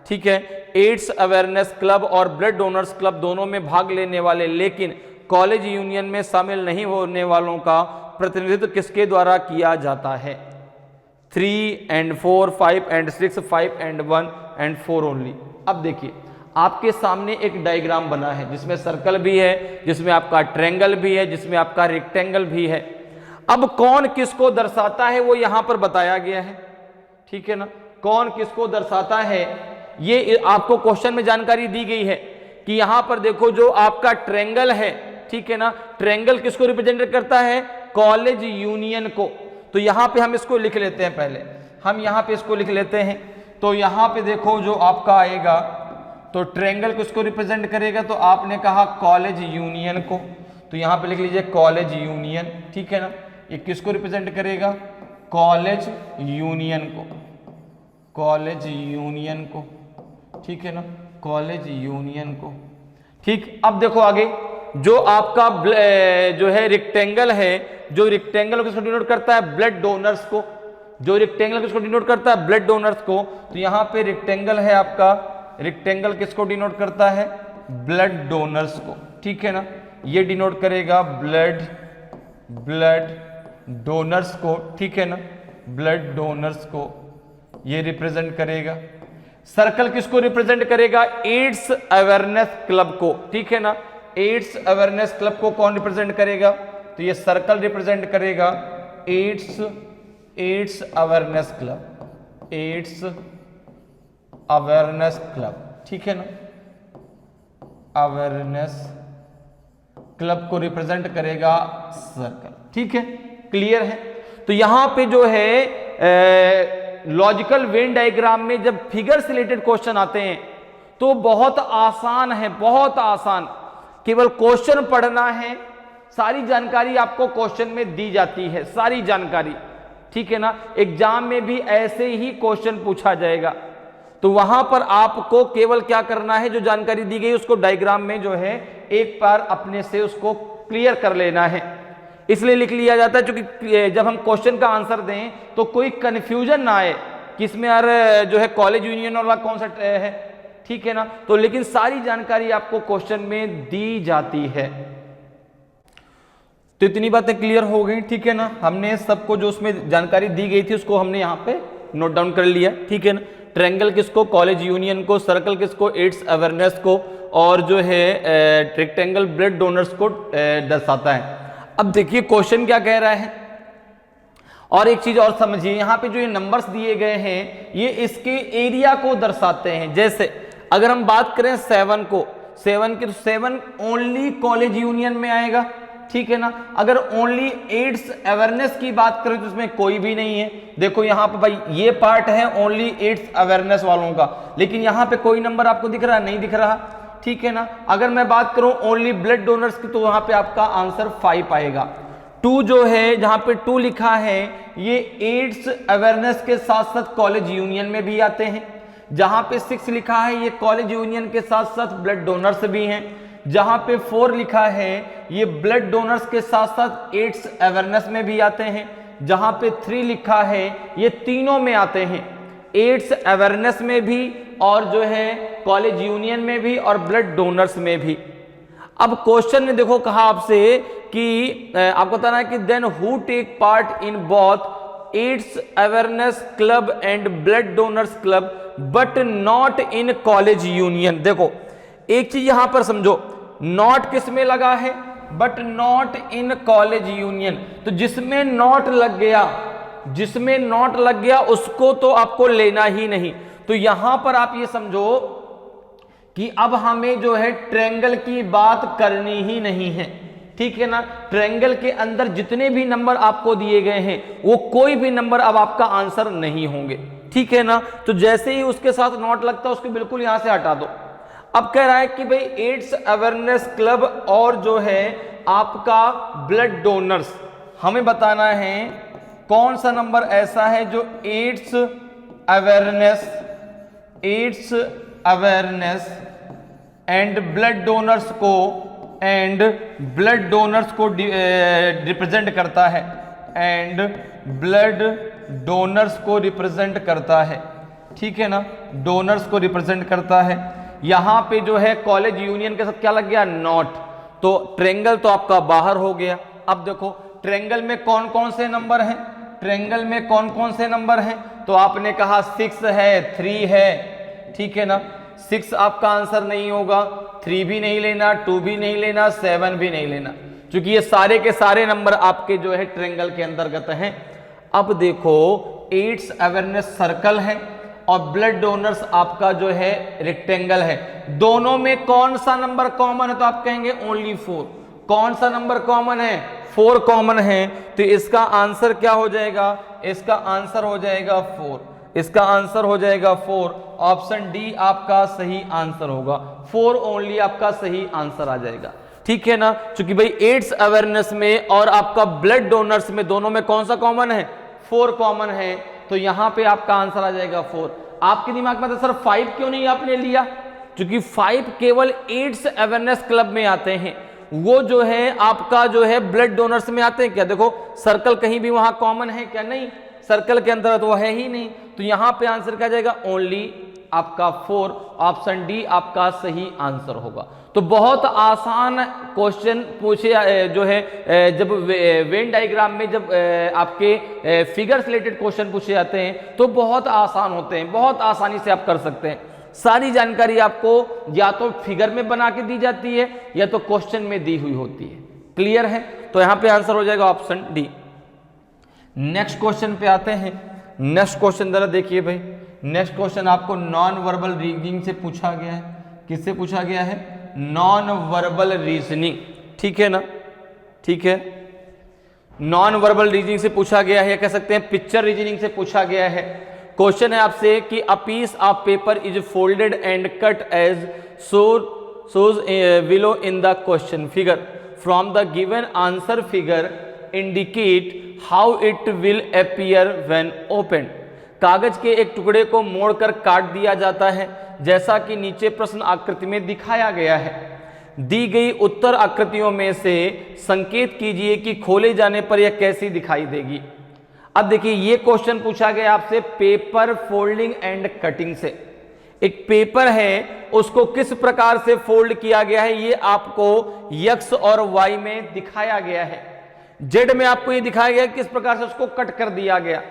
ठीक है। एड्स अवेयरनेस क्लब और ब्लड डोनर्स क्लब दोनों में भाग लेने वाले लेकिन कॉलेज यूनियन में शामिल नहीं होने वालों का प्रतिनिधित्व किसके द्वारा किया जाता है? 3 and 4, 5 and 6, 5 and 1 and 4 only. अब देखिए आपके सामने एक डायग्राम बना है जिसमें सर्कल भी है, जिसमें आपका ट्रायंगल भी है, जिसमें आपका रेक्टेंगल भी है। अब कौन किसको दर्शाता है वो यहां पर बताया गया है। ठीक है ना। कौन किसको दर्शाता है ये आपको क्वेश्चन में जानकारी दी गई है कि यहां पर देखो जो आपका ट्रायंगल है, ठीक है ना, ट्रायंगल किसको रिप्रेजेंट करता है? कॉलेज यूनियन को। तो यहां पे हम इसको लिख लेते हैं। पहले हम यहां पे इसको लिख लेते हैं। तो यहां पे देखो जो आपका आएगा तो ट्रायंगल किसको रिप्रेजेंट करेगा? तो आपने कहा कॉलेज यूनियन को, तो यहां पे लिख लीजिए कॉलेज यूनियन। ठीक है ना। ये किसको रिप्रेजेंट करेगा? कॉलेज यूनियन को, कॉलेज यूनियन को। ठीक है ना, कॉलेज यूनियन को। ठीक। अब देखो आगे जो आपका जो है रेक्टेंगल है, जो रेक्टेंगल किसको डिनोट करता है? ब्लड डोनर्स को। जो रेक्टेंगल किसको डिनोट करता है? ब्लड डोनर्स को। तो यहां पे रेक्टेंगल है आपका, रेक्टेंगल किसको डिनोट करता है? ब्लड डोनर्स को। ठीक है ना। ये डिनोट करेगा ब्लड डोनर्स को। ठीक है ना, ब्लड डोनर्स को ये रिप्रेजेंट करेगा। सर्कल किसको रिप्रेजेंट करेगा? एड्स अवेयरनेस क्लब को। ठीक है ना। एड्स अवेयरनेस क्लब को कौन रिप्रेजेंट करेगा? तो ये सर्कल रिप्रेजेंट करेगा AIDS awareness club, AIDS awareness club. ठीक है ना। अवेयरनेस क्लब को रिप्रेजेंट करेगा सर्कल। ठीक है। क्लियर है। तो यहां पे जो है लॉजिकल वेन डायग्राम में जब फिगर से रिलेटेड क्वेश्चन आते हैं तो बहुत आसान है, बहुत आसान। केवल क्वेश्चन पढ़ना है, सारी जानकारी आपको क्वेश्चन में दी जाती है, सारी जानकारी। ठीक है ना। एग्जाम में भी ऐसे ही क्वेश्चन पूछा जाएगा। तो वहां पर आपको केवल क्या करना है, जो जानकारी दी गई उसको डायग्राम में जो है एक बार अपने से उसको क्लियर कर लेना है। इसलिए लिख लिया जाता है क्योंकि जब हम क्वेश्चन का आंसर दें तो कोई कंफ्यूजन ना आए कि इसमें यार जो है कॉलेज यूनियन वाला कौन सा है। ठीक है ना। तो लेकिन सारी जानकारी आपको क्वेश्चन में दी जाती है। तो इतनी बातें क्लियर हो गई। ठीक है ना। हमने सबको जो उसमें जानकारी दी गई थी उसको हमने यहां पे नोट डाउन कर लिया। ठीक है ना। ट्रायंगल किसको? कॉलेज यूनियन को। सर्कल किसको? एड्स अवेयरनेस को। और जो है रेक्टेंगल ब्लड डोनर्स को दर्शाता है। अब देखिए क्वेश्चन क्या कह रहा है। और एक चीज और समझिए, यहां पे जो ये नंबर्स दिए गए हैं ये इसके एरिया को दर्शाते हैं। जैसे अगर हम बात करें 7 को, 7 की, तो 7 ओनली कॉलेज यूनियन में आएगा। ठीक है ना। अगर ओनली एड्स अवेयरनेस की बात करें तो इसमें कोई भी नहीं है। देखो यहां पे भाई ये पार्ट है ओनली एड्स अवेयरनेस वालों का, लेकिन यहां पे कोई नंबर आपको दिख रहा है? नहीं दिख रहा। ठीक है ना। अगर मैं बात करूं ओनली ब्लड डोनर्स की तो वहां पे आपका आंसर 5 आएगा। 2 जो है, जहां पे 2 लिखा है ये एड्स अवेयरनेस के साथ साथ कॉलेज यूनियन में भी आते हैं। जहां पे 6 लिखा है ये कॉलेज यूनियन के साथ साथ ब्लड डोनर्स भी हैं। जहां पे 4 लिखा है ये ब्लड डोनर्स के साथ साथ एड्स अवेयरनेस में भी आते हैं। जहां पे 3 लिखा है ये तीनों में आते हैं, एड्स अवेयरनेस में भी और जो है कॉलेज यूनियन में भी और ब्लड डोनर्स में भी। अब क्वेश्चन ने देखो कहा आपसे कि आपको बताना है कि then who take part in both AIDS awareness club and blood donors club but not in college union. देखो एक चीज यहां पर समझो, नॉट किस में लगा है, but not in college union. तो जिसमें नॉट लग गया, जिसमें नॉट लग गया उसको तो आपको लेना ही नहीं। तो यहां पर आप ये समझो कि अब हमें जो है ट्रायंगल की बात करनी ही नहीं है, ठीक है ना। ट्रायंगल के अंदर जितने भी नंबर आपको दिए गए हैं वो कोई भी नंबर अब आपका आंसर नहीं होंगे, ठीक है ना। तो जैसे ही उसके साथ नॉट लगता है उसको बिल्कुल यहां से हटा दो। अब कह रहा है कि भाई एड्स अवेयरनेस क्लब और जो है आपका ब्लड डोनर्स, हमें बताना है कौन सा नंबर ऐसा है जो AIDS awareness and blood donors को रिप्रेजेंट करता है, एंड ब्लड डोनर्स को रिप्रेजेंट करता है, ठीक है ना, डोनर्स को रिप्रेजेंट करता है। यहां पे जो है कॉलेज यूनियन के साथ क्या लग गया, नॉट। तो ट्रायंगल तो आपका बाहर हो गया। अब देखो ट्रायंगल में कौन कौन से नंबर हैं, ट्रायंगल में कौन कौन से नंबर हैं, तो आपने कहा 6 है, 3 है, ठीक है ना। 6 आपका आंसर नहीं होगा, 3 भी नहीं लेना, 2 भी नहीं लेना, 7 भी नहीं लेना, क्योंकि ये सारे के सारे नंबर आपके जो है ट्रायंगल के अंतर्गत हैं। अब देखो एड्स अवेयरनेस सर्कल है और ब्लड डोनर्स आपका जो है रेक्टेंगल है, दोनों में कौन सा नंबर कॉमन है, तो आप कहेंगे ओनली 4। कौन सा नंबर कॉमन है, 4 कॉमन है। तो इसका आंसर क्या हो जाएगा, इसका आंसर हो जाएगा 4, इसका आंसर हो जाएगा 4। ऑप्शन डी आपका सही आंसर होगा, 4 ओनली आपका सही आंसर आ जाएगा, ठीक है ना। क्योंकि भाई एड्स अवेयरनेस में और आपका ब्लड डोनर्स में दोनों में कौन सा कॉमन है, 4 कॉमन है। तो यहां पे आपका आंसर आ जाएगा 4। आपके दिमाग में तो सर 5 क्यों नहीं आपने लिया, क्योंकि 5 केवल एड्स अवेयरनेस क्लब में आते हैं, वो जो है आपका जो है ब्लड डोनर्स में आते हैं क्या। देखो सर्कल कहीं भी वहां कॉमन है क्या, नहीं, सर्कल के अंदर तो है ही नहीं। तो यहां पे आंसर क्या जाएगा, ओनली आपका 4। ऑप्शन डी आपका सही आंसर होगा। तो बहुत आसान क्वेश्चन पूछे जो है जब वेन डायग्राम में जब आपके फिगर्स रिलेटेड क्वेश्चन पूछे जाते हैं तो बहुत आसान होते हैं, बहुत आसानी से आप कर सकते हैं। सारी जानकारी आपको या तो फिगर में बना के दी जाती है या तो क्वेश्चन में दी हुई होती है। क्लियर है, तो यहां पे आंसर हो जाएगा ऑप्शन डी। नेक्स्ट क्वेश्चन पे आते हैं। नेक्स्ट क्वेश्चन जरा देखिए भाई, नेक्स्ट क्वेश्चन आपको नॉन वर्बल रीजनिंग से पूछा गया है। किससे पूछा गया है, नॉन वर्बल रीजनिंग, ठीक है ना, ठीक है। नॉन वर्बल रीजनिंग से पूछा गया है, या कह सकते हैं पिक्चर रीजनिंग से पूछा गया है। क्वेश्चन है आपसे कि a piece of paper is folded and cut as shows below in the question figure from the given answer figure indicate how it will appear when opened। कागज के एक टुकड़े को मोड़कर काट दिया जाता है जैसा कि नीचे प्रश्न आकृति में दिखाया गया है। दी गई उत्तर आकृतियों में से संकेत कीजिए कि खोले जाने पर यह कैसी दिखाई देगी। अब देखिए ये क्वेश्चन पूछा गया आपसे पेपर फोल्डिंग एंड कटिंग से। एक पेपर है उसको किस प्रकार से फोल्ड किया गया है ये आपको एक्स और वाई में दिखाया गया है। जेड में आपको ये दिखाया गया किस प्रकार से उसको कट कर दिया गया।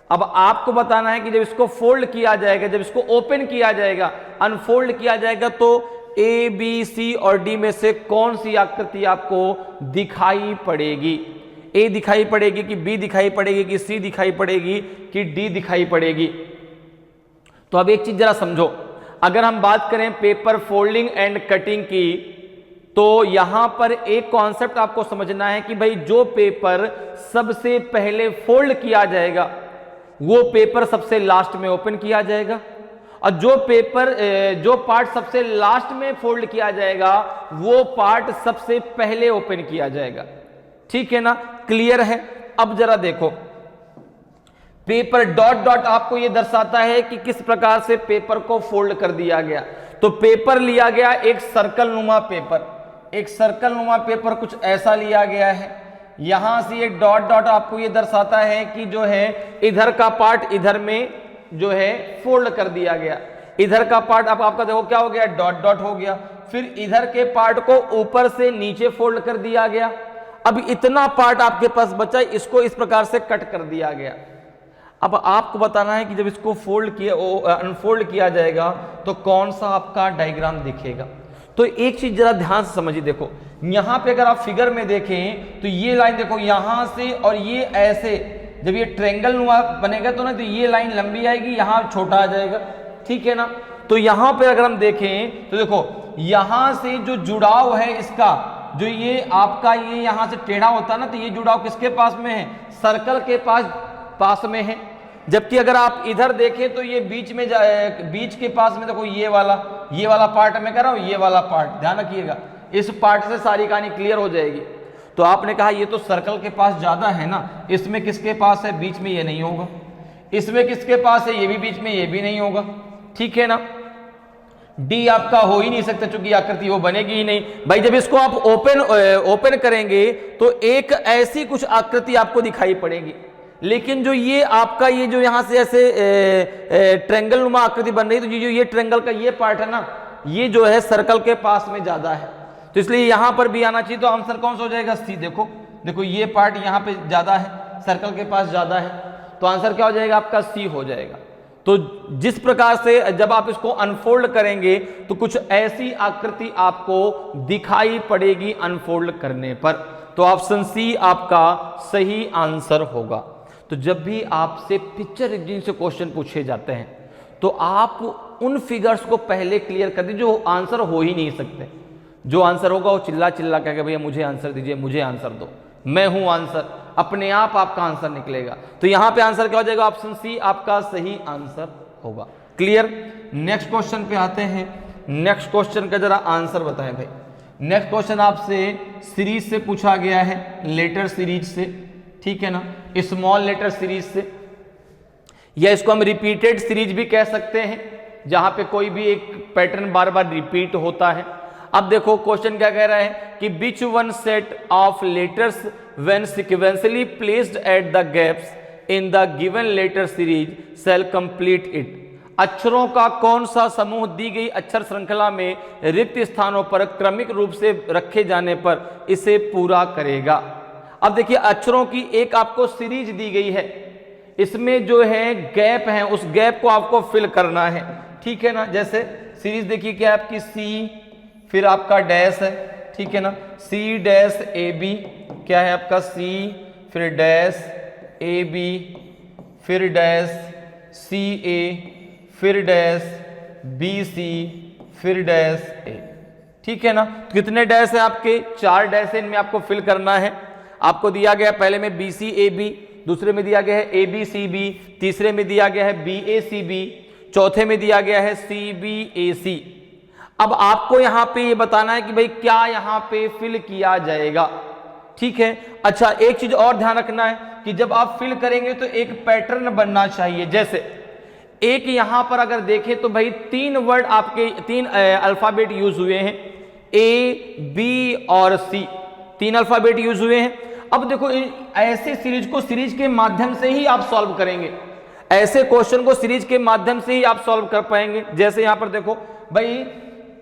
अब आपको बताना है कि जब इसको फोल्ड किया जाएगा, जब इसको ओपन किया जाएगा, अनफोल्ड किया जाएगा, तो ए बी सी और डी में से कौन सी आकृति आपको दिखाई पड़ेगी। ए दिखाई पड़ेगी कि बी दिखाई पड़ेगी कि सी दिखाई पड़ेगी कि डी दिखाई पड़ेगी। तो अब एक चीज जरा समझो, अगर हम बात करें पेपर फोल्डिंग एंड कटिंग की तो यहां पर एक कॉन्सेप्ट आपको समझना है कि भाई जो पेपर सबसे पहले फोल्ड किया जाएगा वो पेपर सबसे लास्ट में ओपन किया जाएगा, और जो पार्ट सबसे लास्ट में फोल्ड किया जाएगा वो पार्ट सबसे पहले ओपन किया जाएगा। ठीक है ना, क्लियर है। अब जरा देखो पेपर डॉट डॉट आपको यह दर्शाता है कि किस प्रकार से पेपर को फोल्ड कर दिया गया। तो पेपर लिया गया एक सर्कल नुमा पेपर, एक सर्कल नुमा पेपर कुछ ऐसा लिया गया है। यहां से ये डॉट डॉट आपको ये दर्शाता है कि जो है इधर का पार्ट इधर में जो है फोल्ड कर दिया गया, इधर का पार्ट अब आपका देखो क्या हो गया, डॉट डॉट हो गया, फिर इधर के पार्ट को ऊपर से नीचे फोल्ड कर दिया गया। अब इतना पार्ट आपके पास बचा, इसको इस प्रकार से कट कर दिया गया। अब आपको बताना है कि जब इसको फोल्ड किया अनफोल्ड किया जाएगा तो कौन सा आपका डायग्राम दिखेगा। तो एक चीज जरा ध्यान से समझिए, देखो यहां पे अगर आप फिगर में देखें तो ये लाइन देखो यहां से और ये ऐसे जब ये ट्रायंगल नुमा बनेगा तो ना तो ये लाइन लंबी आएगी, यहां छोटा आ जाएगा, ठीक है ना। तो यहां पे अगर हम देखें तो देखो यहां से जो जुड़ाव है इसका, जो ये आपका ये यहां से टेढ़ा होता है ना, तो ये जुड़ाव किसके पास में है, सर्कल के पास में है। जबकि अगर आप इधर देखें तो ये बीच में बीच के पास में देखो ये वाला पार्ट मैं कह रहा हूं, ये वाला पार्ट ध्यान रखिएगा, इस पार्ट से सारी कहानी क्लियर हो जाएगी। तो आपने कहा ये तो सर्कल के पास ज्यादा है ना, इसमें किसके पास है, बीच में ये नहीं होगा, इसमें किसके पास है, ये भी बीच में ये भी नहीं होगा, ठीक है ना। डी आपका हो ही नहीं सकता क्योंकि आकृति वो बनेगी ही नहीं भाई। जब इसको आप ओपन करेंगे तो एक ऐसी कुछ आकृति आपको दिखाई पड़ेगी, लेकिन जो ये आपका ये जो यहां से ऐसे ट्रायंगल नुमा आकृति बन रही है, तो ये ट्रायंगल का ये पार्ट है ना, ये जो है सर्कल के पास में ज्यादा है, तो इसलिए यहां पर भी आना चाहिए। तो आंसर कौन सा हो जाएगा, सी। देखो ये पार्ट यहां पे ज्यादा है, सर्कल के पास ज्यादा है, तो आंसर क्या हो जाएगा आपका, सी हो जाएगा। तो जिस प्रकार से जब आप इसको अनफोल्ड करेंगे तो कुछ ऐसी आकृति आपको दिखाई पड़ेगी अनफोल्ड करने पर, तो ऑप्शन सी आपका सही आंसर होगा। तो जब भी आपसे पिक्चर रीजनिंग से क्वेश्चन पूछे जाते हैं तो आप उन फिगर्स को पहले क्लियर कर दीजिए जो आंसर हो ही नहीं सकते। जो आंसर होगा वो चिल्ला चिल्ला कहेगा भैया मुझे आंसर दीजिए, मुझे आंसर दो, मैं हूं आंसर, अपने आप आपका आंसर निकलेगा। तो यहां पे आंसर क्या हो जाएगा, ऑप्शन सी आपका सही आंसर होगा। क्लियर। नेक्स्ट क्वेश्चन पे आते हैं। नेक्स्ट क्वेश्चन का जरा आंसर बताएं भाई। नेक्स्ट क्वेश्चन आपसे सीरीज से पूछा गया है, लेटर सीरीज से, ठीक है ना, स्मॉल लेटर सीरीज से, या इसको हम रिपीटेड सीरीज भी कह सकते हैं, जहां पे कोई भी एक पैटर्न बार बार रिपीट होता है। अब देखो क्वेश्चन क्या कह रहा है कि which one set of letters when sequentially placed at the gaps in the given letter series shall complete it. अक्षरों का कौन सा समूह दी गई अक्षर श्रृंखला में रिक्त स्थानों पर क्रमिक रूप से रखे जाने पर इसे पूरा करेगा। अब देखिए अक्षरों की एक आपको सीरीज दी गई है, इसमें जो है गैप है, उस गैप को आपको फिल करना है, ठीक है ना। जैसे सीरीज देखिए क्या आपकी सी, फिर आपका डैश है, ठीक है ना, सी डैश ए बी, क्या है आपका सी, फिर डैश ए बी, फिर डैश सी ए, फिर डैश बी सी, फिर डैश ए, ठीक है ना। कितने डैश है आपके, 4 डैश है, इनमें आपको फिल करना है। आपको दिया गया पहले में बी सी ए बी, दूसरे में दिया गया है ए बी सी बी, तीसरे में दिया गया है बी ए सी बी, चौथे में दिया गया है सी बी ए सी। अब आपको यहां पे ये बताना है कि भाई क्या यहां पे फिल किया जाएगा, ठीक है। अच्छा एक चीज और ध्यान रखना है कि जब आप फिल करेंगे तो एक पैटर्न बनना चाहिए। जैसे एक यहां पर अगर देखें तो भाई 3 वर्ड आपके 3 अल्फाबेट यूज हुए हैं, ए बी और सी, 3 अल्फाबेट यूज हुए हैं। अब देखो ऐसे सीरीज के माध्यम से ही आप सॉल्व करेंगे, ऐसे क्वेश्चन को सीरीज के माध्यम से ही आप सॉल्व कर पाएंगे। जैसे यहां पर देखो भाई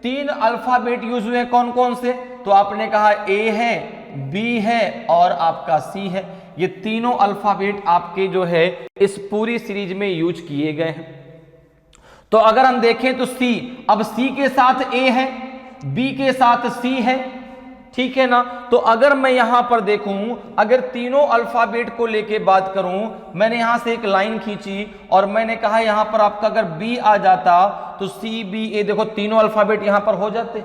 3 अल्फाबेट यूज हुए हैं, कौन कौन से, तो आपने कहा ए है, बी है और आपका सी है। ये तीनों अल्फाबेट आपके जो है इस पूरी सीरीज में यूज किए गए हैं। तो अगर हम देखें तो सी, अब सी के साथ ए है, बी के साथ सी है, ठीक है ना। तो अगर मैं यहां पर देखूं, अगर तीनों अल्फाबेट को लेके बात करूं, मैंने यहां से एक लाइन खींची और मैंने कहा यहां पर आपका अगर बी आ जाता तो सी बी ए, देखो तीनों अल्फाबेट यहां पर हो जाते,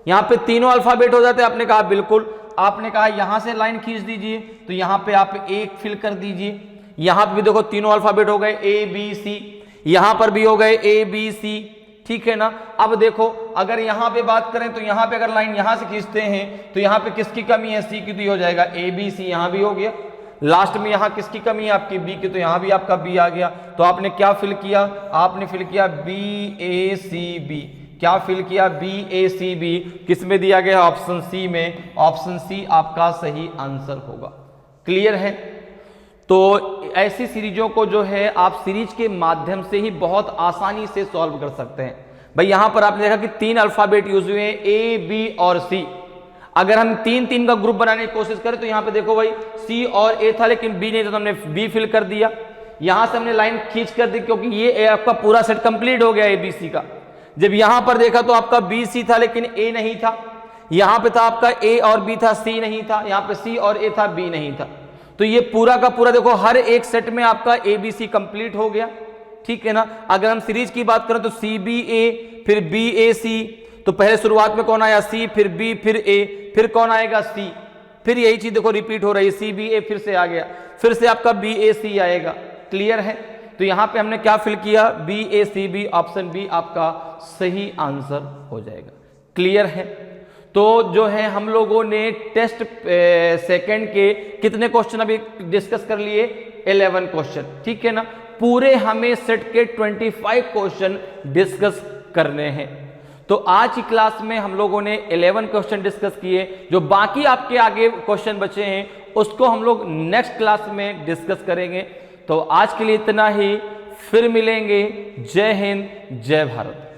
यहां पे तीनों अल्फाबेट हो जाते। आपने कहा बिल्कुल, आपने कहा यहां से लाइन खींच दीजिए, तो यहां पे आप एक फिल कर दीजिए, यहां पे भी देखो तीनों अल्फाबेट हो गए ए बी सी, यहां पर भी हो गए ए बी सी, ठीक है ना। अब देखो अगर यहां पे बात करें तो यहां पे अगर लाइन यहां से खींचते हैं तो यहां पे किसकी कमी है, सी की, तो ये हो जाएगा ए बी सी, यहां भी हो गया। लास्ट में यहां किसकी कमी है आपकी, बी की, तो यहां भी आपका बी आ गया। तो आपने क्या फिल किया, आपने फिल किया बी ए सी बी, क्या फिल किया बी ए सी बी, किस में दिया गया, ऑप्शन सी में। ऑप्शन सी आपका सही आंसर होगा। क्लियर है? तो ऐसी सीरीजों को जो है आप सीरीज के माध्यम से ही बहुत आसानी से सॉल्व कर सकते हैं। भाई यहां पर आपने देखा कि 3 अल्फाबेट यूज हुए हैं, ए बी और सी। अगर हम 3-3 का ग्रुप बनाने की कोशिश करें तो यहां पे देखो भाई सी और ए था लेकिन बी नहीं था, तो हमने बी फिल कर दिया। यहां से हमने लाइन खींच कर दी क्योंकि ये आपका पूरा सेट कंप्लीट हो गया एबीसी का। जब यहां पर देखा तो आपका बी सी था लेकिन ए नहीं था, यहां पे था आपका ए और बी था, सी नहीं था, यहां पे सी और ए था, बी नहीं था। तो ये पूरा का पूरा देखो हर एक सेट में आपका एबीसी कंप्लीट हो गया, ठीक है ना। अगर हम सीरीज की बात करें तो सी बी ए फिर बी ए सी, तो पहले शुरुआत में कौन आया सी, फिर बी, फिर ए, फिर कौन आएगा सी, फिर यही चीज देखो रिपीट हो रही है, सी बी ए फिर से आ गया, फिर से आपका बी ए सी आएगा। क्लियर है? तो यहां पे हमने क्या फिल किया, बी ए सी बी, ऑप्शन बी आपका सही आंसर हो जाएगा। क्लियर है? तो जो है हम लोगों ने टेस्ट सेकंड के कितने क्वेश्चन अभी डिस्कस कर लिए, 11 क्वेश्चन, ठीक है ना। पूरे हमें सेट के 25 क्वेश्चन डिस्कस करने हैं। तो आज की क्लास में हम लोगों ने 11 क्वेश्चन डिस्कस किए। जो बाकी आपके आगे क्वेश्चन बचे हैं उसको हम लोग नेक्स्ट क्लास में डिस्कस करेंगे। तो आज के लिए इतना ही, फिर मिलेंगे। जय हिंद, जय भारत।